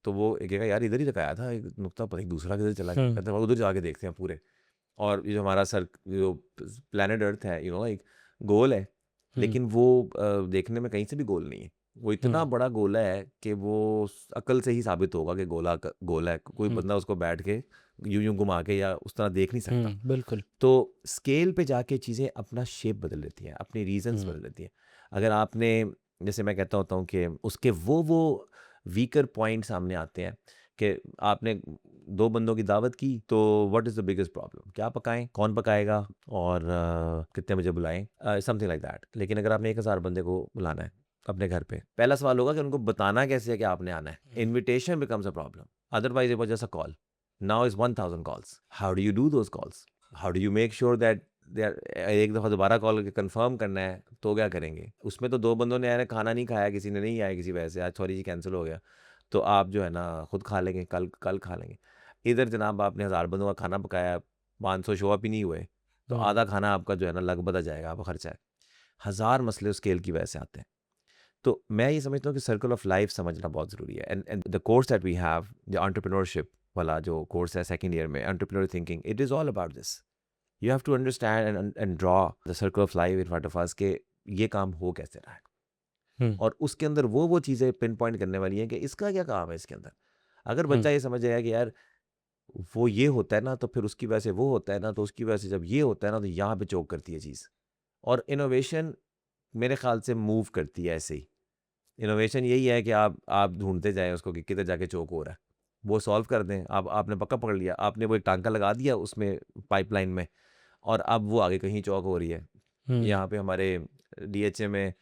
S1: तो वो एक कहेगा यार इधर ही लगाया था, एक नुक्ता पता नहीं दूसरा किधर चला गया।
S2: हुँ,
S1: कहते हैं उधर जाके देखते हैं पूरे। और ये जो हमारा सर जो प्लैनेट अर्थ है, एक गोल है,
S2: हुँ,
S1: लेकिन वो देखने में कहीं से भी गोल नहीं है। वो इतना
S2: हुँ,
S1: बड़ा गोला है कि वो अकल से ही साबित होगा कि गोला है। कोई
S2: हुँ,
S1: बंदा उसको बैठ के यूं घुमा के या उस तरह देख नहीं सकता।
S2: हुँ, बिल्कुल।
S1: तो स्केल पे जाके चीज़ें अपना शेप बदल लेती हैं, अपनी रीजंस
S2: हुँ,
S1: बदल लेती हैं। अगर आपने, जैसे मैं कहता होता हूँ कि उसके वो वीकर पॉइंट सामने आते हैं कि आपने 2 बंदों की दावत की, तो what is the biggest problem? क्या पकाएँ? कौन पकाएगा? और कितने बजे बुलाएँ? Something like that. लेकिन अगर आपने 1000 बंदे को बुलाना है अपने घर पे, पहला सवाल होगा कि उनको बताना कैसे है कि आपने आना है?
S2: Hmm,
S1: invitation becomes a problem, otherwise it was just a call. Now is 1000 calls. How do you do those calls? How do you make sure that they are, एक दफ़ा दोबारा कॉल करके कंफर्म करना है, तो क्या करेंगे? उसमें तो 2 बंदों ने यार खाना नहीं खाया, किसी ने नहीं आया किसी वजह से, आज सॉरी जी कैंसल हो गया। तो आप जो है ना खुद खा लेंगे, कल कल खा लेंगे। इधर जनाब आपने 1000 बंदों का खाना पकाया, 500 शो अप ही नहीं हुए, तो
S2: हुँ,
S1: आधा खाना आपका जो है ना लग-बदा जाएगा, आपका खर्चा है। हज़ार मसले उस स्केल की वजह से आते हैं। तो मैं ये समझता हूँ कि सर्कल ऑफ लाइफ समझना बहुत ज़रूरी है। And the course that we have, the entrepreneurship वाला जो कोर्स है सेकंड ईयर में, entrepreneur thinking, it is all about this. You have to understand and draw the circle of life in front of us के ये काम हो कैसे रहा है,
S2: हुँ,
S1: और उसके अंदर वो चीज़ें पिन पॉइंट करने वाली हैं कि इसका क्या काम है इसके अंदर। अगर
S2: हुँ,
S1: बच्चा ये समझ जाएगा कि यार वो ये होता है ना, तो फिर उसकी वजह से वो होता है ना, तो उसकी वजह से जब ये होता है ना, तो यहाँ पे चोक करती है चीज़। और इनोवेशन मेरे ख्याल से मूव करती है ऐसे ही। इनोवेशन यही है कि आप ढूँढते जाएँ उसको कि किधर जाके चोक हो रहा है। वो सॉल्व कर दें। अब आपने पक्का पकड़ लिया, आपने वो एक टाँका लगा दिया उसमें पाइपलाइन में, और अब वो आगे कहीं चौक हो रही है।
S2: हुँ,
S1: यहाँ पे हमारे डीएचए में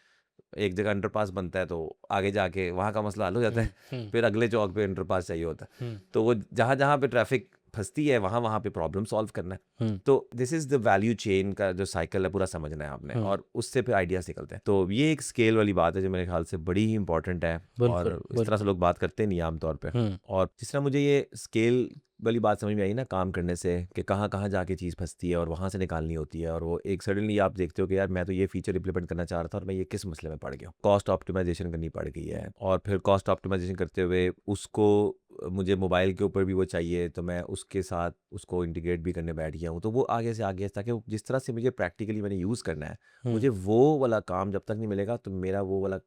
S1: एक जगह अंडरपास बनता है, तो आगे जाके वहाँ का मसला हल हो जाता
S2: हुँ,
S1: है।
S2: हुँ,
S1: फिर अगले चौक पे अंडरपास चाहिए होता है।
S2: हुँ,
S1: तो वो जहाँ-जहाँ पे ट्रैफ़िक फँसती है, वहाँ-वहाँ पे प्रॉब्लम सॉल्व करना है।
S2: हुँ,
S1: तो this is the value chain का जो साइकिल है पूरा समझना है आपने,
S2: हुँ,
S1: और उससे फिर आइडियाज़ निकलते हैं। तो ये एक स्केल वाली बात है जो मेरे ख़्याल से बड़ी ही इम्पोर्टेंट है,
S2: बिल्कुल,
S1: और इस तरह से
S2: बिल्कुल।
S1: लोग बात करते नहीं आम तौर पे।
S2: हुँ,
S1: और जिस तरह मुझे ये स्केल वाली बात समझ में आई ना काम करने से, कि कहाँ कहाँ जाके चीज़ फंसती है और वहाँ से निकालनी होती है, और वो एक सडनली आप देखते हो कि यार मैं तो ये फीचर इंप्लीमेंट करना चाह रहा था और मैं ये किस मसले में पड़ गया, कॉस्ट ऑप्टिमाइजेशन करनी पड़ गई है, और फिर कॉस्ट ऑप्टिमाइजेशन करते हुए उसको मुझे मोबाइल के ऊपर भी वो चाहिए, तो मैं उसके साथ उसको इंटीग्रेट भी करने बैठ गया हूँ। तो वो आगे से आगे, ताकि वो जिस तरह से मुझे प्रैक्टिकली मैंने यूज़ करना है,
S2: हुँ,
S1: मुझे वो वाला काम जब तक नहीं मिलेगा तो मेरा वो वाला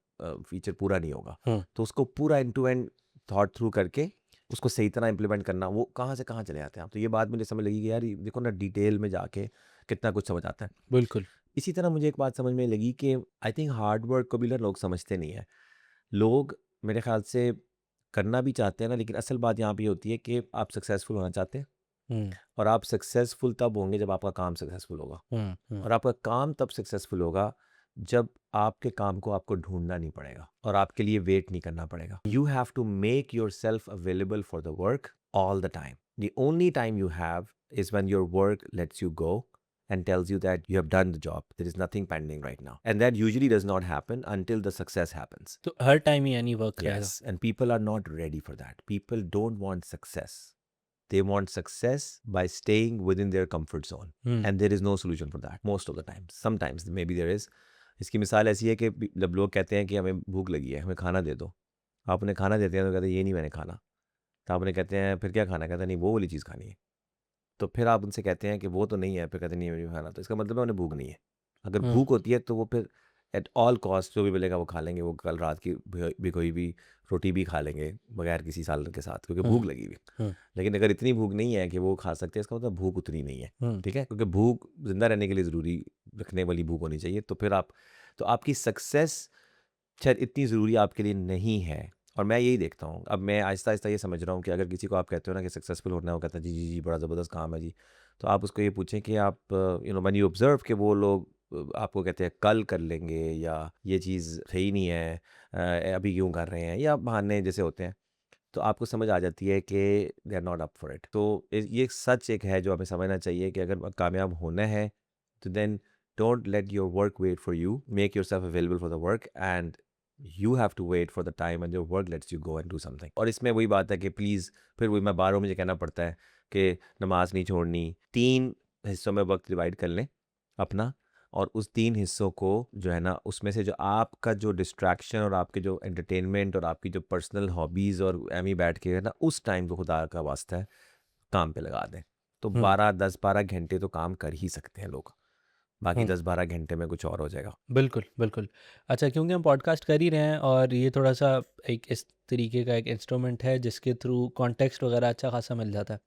S1: फीचर पूरा नहीं होगा।
S2: हुँ,
S1: तो उसको पूरा end to end thought through करके उसको सही तरह इम्प्लीमेंट करना, वो कहाँ से कहाँ चले जाते हैं आप। तो ये बात मुझे समझ लगी कि यार ये देखो ना, डिटेल में जाके कितना कुछ समझ आता है।
S2: बिल्कुल।
S1: इसी तरह मुझे एक बात समझ में लगी कि आई थिंक हार्ड वर्क को भी ना लोग समझते नहीं है। लोग मेरे ख्याल से करना भी चाहते हैं ना, लेकिन असल बात यहाँ पे ये होती है कि आप सक्सेसफुल होना चाहते हैं,
S2: हुँ,
S1: और आप सक्सेसफुल तब होंगे जब आपका काम सक्सेसफुल होगा,
S2: हुँ, हुँ,
S1: और आपका काम तब सक्सेसफुल होगा जब आपके काम को आपको ढूंढना नहीं पड़ेगा और आपके लिए वेट नहीं करना पड़ेगा। You have to make yourself available for the work all the time. The only time you have is when your work lets you go and tells you that you have done the job. There is nothing pending right now. And that usually does not happen until the success happens.
S2: तो हर time ही यानी work रहेगा।
S1: Yes, and people are not ready for that. People don't want success. They want success by staying within their comfort zone.
S2: Hmm,
S1: And there is no solution for that most of the time. Sometimes maybe there is. इसकी मिसाल ऐसी है कि जब लोग कहते हैं कि हमें भूख लगी है, हमें खाना दे दो, आप उन्हें खाना देते हैं तो कहते हैं ये नहीं मैंने खाना। तो आप उन्हें कहते हैं फिर क्या खाना है? कहते हैं नहीं वो वाली चीज़ खानी है। तो फिर आप उनसे कहते हैं कि वो तो नहीं है, फिर कहते हैं नहीं मुझे खाना। तो इसका मतलब है उन्हें भूख नहीं है। अगर
S2: हुँ,
S1: भूख होती है तो वो फिर एट ऑल कॉस्ट जो भी मिलेगा वो खा लेंगे, वो कल रात की भिगोई हुई रोटी भी खा लेंगे बगैर किसी सालन के साथ, क्योंकि
S2: हुँ,
S1: भूख लगी हुई।
S2: हुँ,
S1: लेकिन अगर इतनी भूख नहीं है कि वो खा सकते हैं, इसका मतलब भूख उतनी नहीं है,
S2: हुँ,
S1: ठीक है? क्योंकि भूख ज़िंदा रहने के लिए ज़रूरी रखने वाली भूख होनी चाहिए। तो फिर आप, तो आपकी सक्सेस शायद इतनी ज़रूरी आपके लिए नहीं है। और मैं यही देखता हूँ, अब मैं आहिस्ता-आहिस्ता ये समझ रहा हूँ कि अगर किसी को आप कहते हो ना कि सक्सेसफुल होना है, वो कहता है जी, जी, जी, बड़ा ज़बरदस्त काम है जी। तो आप उसको ये पूछें कि आप व्हेन यू ऑब्ज़र्व कि वो लोग आपको कहते हैं कल कर लेंगे, या ये चीज़ सही नहीं है, अभी क्यों कर रहे हैं, या बहाने जैसे होते हैं, तो आपको समझ आ जाती है कि they are not up for it. तो ये सच एक है जो हमें समझना चाहिए कि अगर कामयाब होना है तो then don't let your work wait for you, make yourself available for the work, and you have to wait for the time and your work lets you go and do something. और इसमें वही बात है कि please, फिर वही मैं बार-बार मुझे कहना पड़ता है कि नमाज नहीं छोड़नी, 3 हिस्सों में वक्त डिवाइड कर लें अपना, और उस 3 हिस्सों को जो है ना, उसमें से जो आपका जो डिस्ट्रैक्शन और आपके जो एंटरटेनमेंट और आपकी जो पर्सनल हॉबीज़ और एमी बैठ के है ना, उस टाइम को खुदा का वास्ता है काम पे लगा दें। तो
S2: हुँ,
S1: 10-12 घंटे तो काम कर ही सकते हैं लोग, बाकी
S2: हुँ।
S1: 10-12 घंटे में कुछ और हो जाएगा।
S2: बिल्कुल, बिल्कुल। अच्छा, क्योंकि हम पॉडकास्ट कर ही रहे हैं और ये थोड़ा-सा एक इस तरीके का एक इंस्ट्रूमेंट है जिसके थ्रू कॉन्टेक्स्ट वगैरह अच्छा खासा मिल जाता है।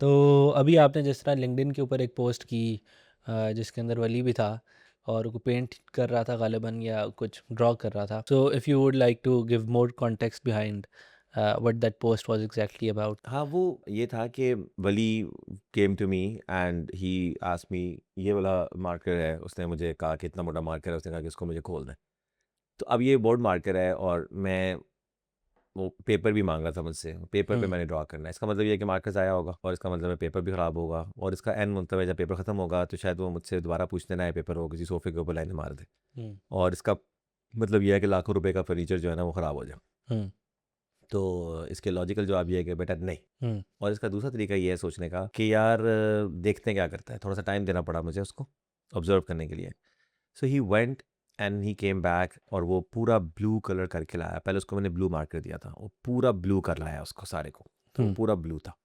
S2: तो अभी आपने जिस तरह लिंक्डइन के ऊपर एक पोस्ट की जिसके अंदर वली भी था और वो पेंट कर रहा था गालिबन या कुछ ड्रॉ कर रहा था। So if you would like to give more context behind what that post was exactly about?
S1: हाँ, वो ये था कि Wali came to me and he asked me, ये वाला मार्कर है, उसने मुझे कहा कि इतना मोटा मार्कर है, उसने कहा कि इसको मुझे खोल दें। तो अब ये बोर्ड मार्कर है और मैं वो पेपर भी माँग रहा था मुझसे, पेपर पे
S2: हुँ,
S1: मैंने ड्रॉ करना है। इसका मतलब ये है कि मार्कर ज़ाया होगा, और इसका मतलब है पेपर भी ख़राब होगा, और इसका एन मतलब है जब पेपर ख़त्म होगा तो शायद वो मुझसे दोबारा पूछ लेना है पेपर, वो किसी सोफ़े के ऊपर लाइनें मार दे।
S2: हुँ,
S1: और इसका मतलब ये है कि लाखों रुपए का फ़र्नीचर जो है ना वो ख़राब हो जाए।
S2: हुँ,
S1: तो इसके लॉजिकल जवाब ये है कि बेटा नहीं।
S2: हुँ,
S1: और इसका दूसरा तरीका ये है सोचने का कि यार देखते हैं क्या करता है। थोड़ा-सा टाइम देना पड़ा मुझे उसको ऑब्ज़र्व करने के लिए। So he went and he came back, और वो पूरा ब्लू कलर करके लाया। पहले उसको मैंने ब्लू मार्कर दिया था, वो पूरा ब्लू कर लाया उसको सारे को, तो वो
S2: हुँ,
S1: पूरा ब्लू था।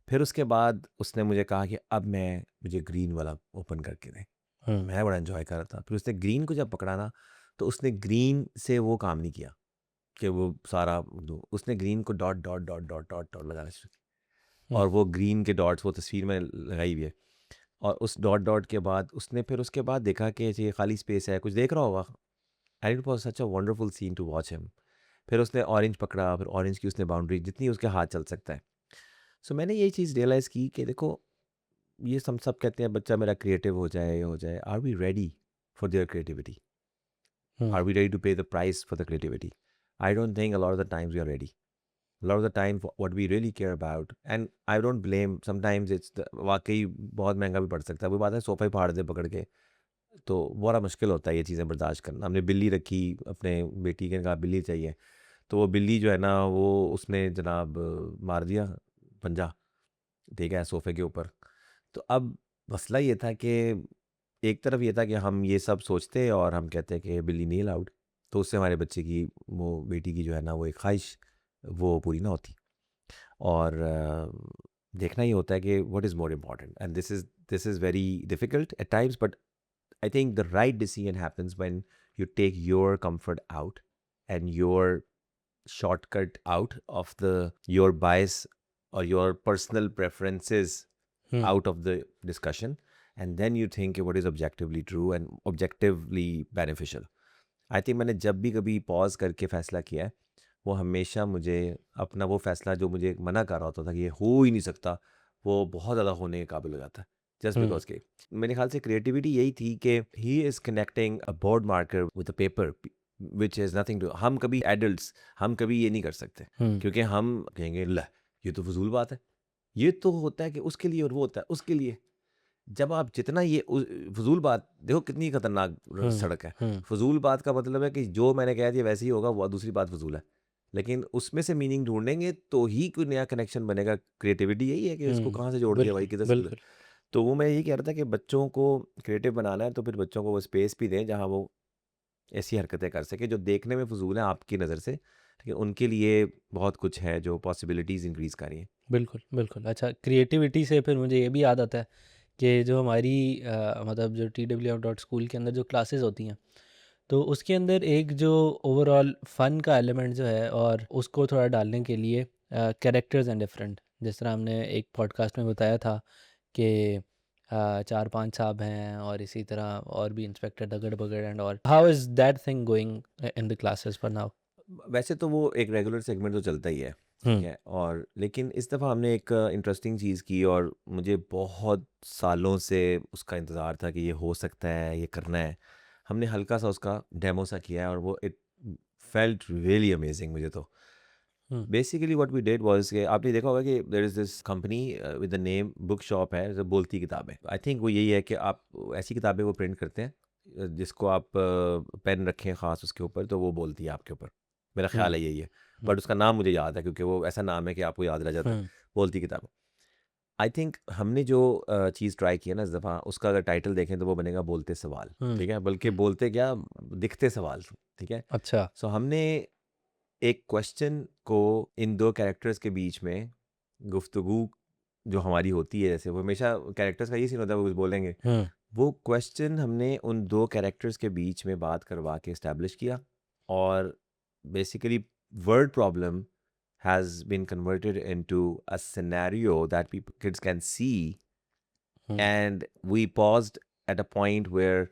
S1: फिर उसके बाद उसने मुझे कहा कि अब मुझे ग्रीन वाला ओपन करके दें।
S2: हुँ,
S1: मैं बड़ा एन्जॉय कर रहा था। फिर उसने ग्रीन को जब पकड़ा ना, तो उसने ग्रीन से वो काम नहीं किया कि वो सारा उसने green co dot, dot, dot, dot, dot, dot लगाना शुरू किया,
S2: हुँ,
S1: और वो ग्रीन के डॉट्स वो तस्वीर में लगाई हुई है। और उस डॉट डॉट के बाद उसने फिर उसके बाद देखा कि ये खाली स्पेस है, कुछ देख रहा होगा। And it was such a wonderful scene to watch him. फिर उसने ऑरेंज पकड़ा, फिर ऑरेंज की उसने बाउंड्री जितनी उसके हाथ चल सकता है। सो मैंने यही चीज़ रियलाइज़ की कि देखो, ये सब कहते हैं बच्चा मेरा क्रिएटिव हो जाए, ये हो जाए। Are we ready for their creativity?
S2: Hmm,
S1: are we ready to pay the price for the creativity? I don't think a lot of the times we are ready. A lot of the time what we really care about, and I don't blame, sometimes it's the वाकई बहुत महंगा भी पड़ सकता है। वो बात है सोफ़ा ही फाड़ दे पकड़ के, तो बड़ा मुश्किल होता है ये चीज़ें बर्दाश्त करना। हमने बिल्ली रखी, अपने बेटी के कहा बिल्ली चाहिए, तो वो बिल्ली जो है ना वो उसने जनाब मार दिया पंजा, ठीक है, सोफे के ऊपर। तो अब मसला ये था कि एक तरफ ये था कि हम ये सब सोचते और हम कहते कि बिल्ली नहीं अलाउड, तो उससे हमारे बच्चे की, वो बेटी की जो है ना, वो एक ख्वाहिश वो पूरी ना होती। और देखना ही होता है कि what is more important, and this is very difficult at times, but I think the right decision happens when you take your comfort out and your shortcut out of the your bias or your personal preferences
S2: hmm,
S1: out of the discussion, and then you think what is objectively true and objectively beneficial. I think मैंने जब भी कभी pause करके फैसला किया है, वो हमेशा मुझे अपना वो फैसला जो मुझे मना कर रहा होता था कि ये हो ही नहीं सकता, वो बहुत ज़्यादा होने के काबिल हो जाता है, जस्ट
S2: हुँ,
S1: बिकॉज के मेरे ख्याल से क्रिएटिविटी यही थी कि he is connecting a board marker with a paper which is nothing to, हम कभी एडल्ट्स हम कभी ये नहीं कर सकते,
S2: हुँ,
S1: क्योंकि हम कहेंगे ला ये तो फजूल बात है, ये तो होता है कि उसके लिए और वो होता है उसके लिए। जब आप जितना ये फजूल बात देखो कितनी खतरनाक
S2: हुँ,
S1: सड़क है।
S2: हुँ,
S1: फजूल बात का मतलब है कि जो मैंने कह दिया वैसे ही होगा, वो दूसरी बात फजूल है। लेकिन उसमें से मीनिंग ढूंढेंगे तो ही कोई नया कनेक्शन बनेगा। क्रिएटिविटी यही है कि इसको
S2: हुँ,
S1: कहाँ से जोड़ दिया भाई,
S2: बिल्कुल,
S1: किधर से
S2: बिल्कुल।
S1: तो वो मैं यही कह रहा था कि बच्चों को क्रिएटिव बनाना है तो फिर बच्चों को वो स्पेस भी दें जहाँ वो ऐसी हरकतें कर सके जो देखने में फजूल है आपकी नज़र से, लेकिन उनके लिए बहुत कुछ है जो पॉसिबिलिटीज़ इंक्रीज कर रही हैं।
S2: बिल्कुल, बिल्कुल। अच्छा, क्रिएटिविटी से फिर मुझे ये भी याद आता है कि जो हमारी मतलब जो TWF डॉट स्कूल के अंदर जो क्लासेस होती हैं, तो उसके अंदर एक जो ओवरऑल फ़न का एलिमेंट जो है और उसको थोड़ा डालने के लिए कैरेक्टर्स एंड डिफरेंट, जिस तरह हमने एक पॉडकास्ट में बताया था कि 4-5 साहब हैं और इसी तरह और भी इंस्पेक्टर दगड़-बगड़ and all. How is that thing going in the classes for now?
S1: वैसे तो वो एक रेगुलर सेगमेंट तो चलता ही है, ठीक
S2: हुँ,
S1: है? और लेकिन इस दफ़ा हमने एक इंटरेस्टिंग चीज़ की और मुझे बहुत सालों से उसका इंतज़ार था कि ये हो सकता है, ये करना है। हमने हल्का-सा उसका डेमो सा किया है और वो इट फेल्ट रियली अमेज़िंग मुझे तो।
S2: Hmm,
S1: basically what we did was कि आपने देखा होगा कि there is this company with the name book shop है, जो बोलती किताबें। आई थिंक वो यही है कि आप ऐसी किताबें वो प्रिंट करते हैं जिसको आप पेन रखें ख़ास उसके ऊपर तो वो बोलती है आपके ऊपर। मेरा
S2: हुँ,
S1: ख़्याल है यही है।
S2: हुँ,
S1: बट उसका नाम मुझे याद है क्योंकि वो ऐसा नाम है कि आपको याद रह जाता है,
S2: हुँ,
S1: बोलती किताबें। आई थिंक हमने जो चीज़ ट्राई की है ना इस दफ़ा, उसका अगर टाइटल देखें तो वो बनेगा बोलते सवाल,
S2: हुँ,
S1: ठीक है? बल्कि
S2: हुँ।
S1: बोलते क्या, दिखते सवाल, ठीक है?
S2: अच्छा।
S1: सो हमने एक क्वेश्चन को इन 2 कैरेक्टर्स के बीच में गुफ्तगू जो हमारी होती है, जैसे वो हमेशा कैरेक्टर्स का ये सीन होता है, वो कुछ बोलेंगे।
S2: हुँ,
S1: वो क्वेश्चन हमने उन 2 कैरेक्टर्स के बीच में बात करवा के एस्टैब्लिश किया और basically word problem has been converted into a scenario that people kids can see,
S2: hmm,
S1: and we paused at a point where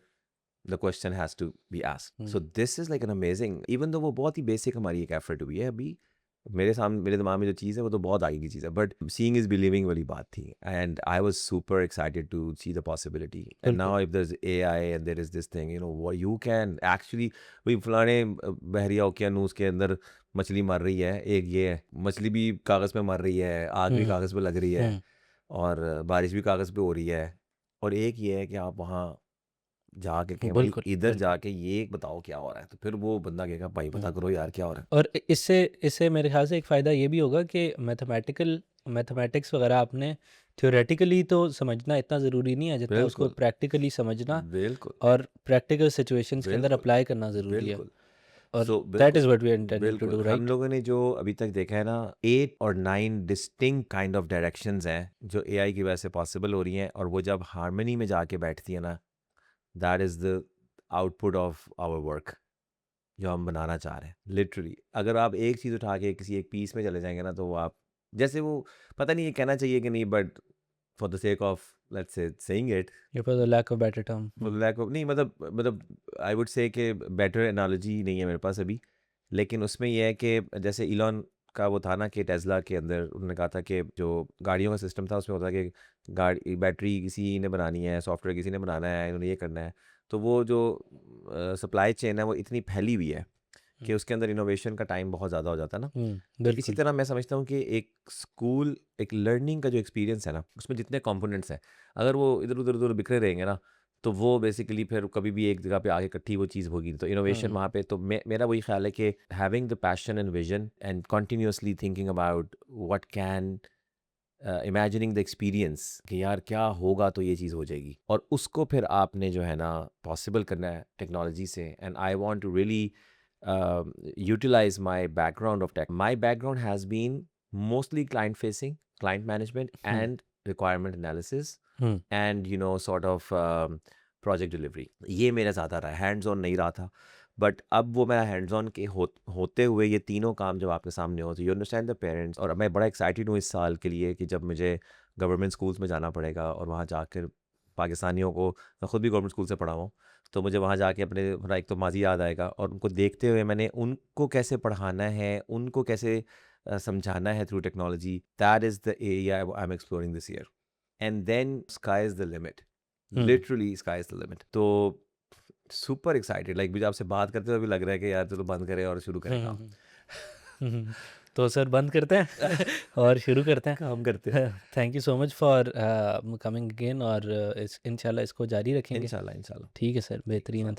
S1: the question has to be asked.
S2: Hmm,
S1: So this is like an amazing, even though वो बहुत ही basic हमारी एक effort हुई है अभी, मेरे सामने मेरे दिमाग में जो चीज़ है वो तो बहुत आगे की चीज़ है, बट सीइंग इज बिलीविंग वाली बात थी, and I was super excited to see the possibility, and
S2: बिल्कुल।
S1: Now if there is AI and there is this thing, you know what you can actually, वही फलाने बहरिया ओकियानूस के अंदर मछली मर रही है, एक ये है मछली भी कागज़ पे मर रही है, आग भी
S2: हुँ,
S1: कागज़ पे लग रही है,
S2: हुँ,
S1: और बारिश भी कागज़ पे हो रही है, और एक ये है कि आप वहाँ जाके कहें भाई
S2: बिल्कुल,
S1: इधर
S2: बिल्कुल।
S1: जाके ये बताओ क्या हो रहा है, तो फिर वो बंदा कहेगा भाई
S2: हुँ,
S1: पता करो यार क्या हो रहा है।
S2: और इससे इससे मेरे ख़्याल से एक फ़ायदा ये भी होगा कि मैथमेटिक्स वग़ैरह आपने थ्योरेटिकली तो समझना इतना ज़रूरी नहीं है, जितना उसको
S1: बिल्कुल,
S2: प्रैक्टिकली समझना
S1: बिल्कुल,
S2: और प्रैक्टिकल सिचुएशंस के अंदर
S1: बिल्कुल,
S2: अप्लाई करना ज़रूरी है।
S1: बिल्कुल।
S2: और
S1: सो
S2: दैट
S1: बिल्कुल,
S2: is what we are intending to
S1: बिल्कुल।
S2: डू,
S1: हम
S2: राइट?
S1: लोगों ने जो अभी तक देखा है ना, 8 और 9 डिस्टिंक्ट काइंड ऑफ डायरेक्शंस हैं, जो एआई की वजह से पॉसिबल हो रही हैं, और वो जब हार्मनी में जाके बैठती है ना, that is the output of our work जो हम बनाना चाह रहे हैं। लिटरली अगर आप एक चीज़ उठा के किसी एक पीस में चले जाएँगे ना, तो वो आप जैसे वो, पता नहीं ये कहना चाहिए कि नहीं, but for the sake of let's say saying it,
S2: for the lack of better term.
S1: For the
S2: hmm,
S1: lack of नहीं, मतलब आई वुड से कि बेटर एनालॉजी नहीं है मेरे पास अभी। लेकिन उसमें ये है कि जैसे इलॉन का वो था ना कि टेस्ला के अंदर उन्होंने कहा था कि जो गाड़ियों का सिस्टम था उसमें होता है कि गाड़ी बैटरी किसी ने बनानी है, सॉफ्टवेयर किसी ने बनाना है, इन्होंने ये करना है। तो वो जो सप्लाई चेन है वो इतनी फैली हुई है
S2: हुँ,
S1: कि उसके अंदर इनोवेशन का टाइम बहुत ज़्यादा हो जाता है ना।
S2: हुँ,
S1: तो इसी
S2: बिल्कुल।
S1: तरह मैं समझता हूँ कि एक स्कूल, एक लर्निंग का जो एक्सपीरियंस है ना, उसमें जितने कंपोनेंट्स हैं, अगर वो इधर-उधर बिखरे रहेंगे ना, तो वो बेसिकली फिर कभी भी एक जगह पे आके इकट्ठी वो चीज़ होगी। तो इनोवेशन
S2: हुँ,
S1: वहाँ पे, तो मेरा वही ख़्याल है कि having the passion and vision and continuously thinking about what can imagining the experience कि यार क्या होगा तो ये चीज़ हो जाएगी, और उसको फिर आपने जो है ना पॉसिबल करना है टेक्नोलॉजी से। And I want to really utilize my background of tech. My background has been mostly client facing, client management,
S2: hmm,
S1: and requirement analysis,
S2: hmm,
S1: and sort of project delivery. ये मेरा ज़्यादा रहा है, hands on नहीं रहा था। But अब वो मेरा हैंड्स ऑन के होते हुए ये तीनों काम जब आपके सामने हो, तो यू अंडरस्टैंड द पेरेंट्स। और मैं बड़ा एक्साइटेड हूँ इस साल के लिए कि जब मुझे गवर्नमेंट स्कूल्स में जाना पड़ेगा और वहाँ जाकर पाकिस्तानियों को, मैं खुद भी गवर्नमेंट स्कूल से पढ़ा हूँ, तो मुझे वहाँ जाके अपने मेरा एक तो माजी याद आएगा, और उनको देखते हुए मैंने उनको कैसे पढ़ाना है, उनको कैसे समझाना है through technology. That is the area I am exploring this year, and then sky is the limit,
S2: hmm,
S1: literally sky is the limit. तो सुपर एक्साइटेड, लाइक मुझे आपसे बात करते हुए भी लग रहा है कि यार चलो बंद करें और शुरू
S2: हुँ,
S1: करें
S2: हुँ,
S1: काम।
S2: हुँ, हुँ, हुँ। तो सर बंद करते हैं और शुरू करते हैं।
S1: काम करते हैं।
S2: Thank you so much for coming again और इस इंशाल्लाह इसको जारी रखेंगे।
S1: इंशाल्लाह, इंशाल्लाह।
S2: ठीक है सर,
S1: ठीक है,
S2: बेहतरीन है।
S1: फ़ाज़िल।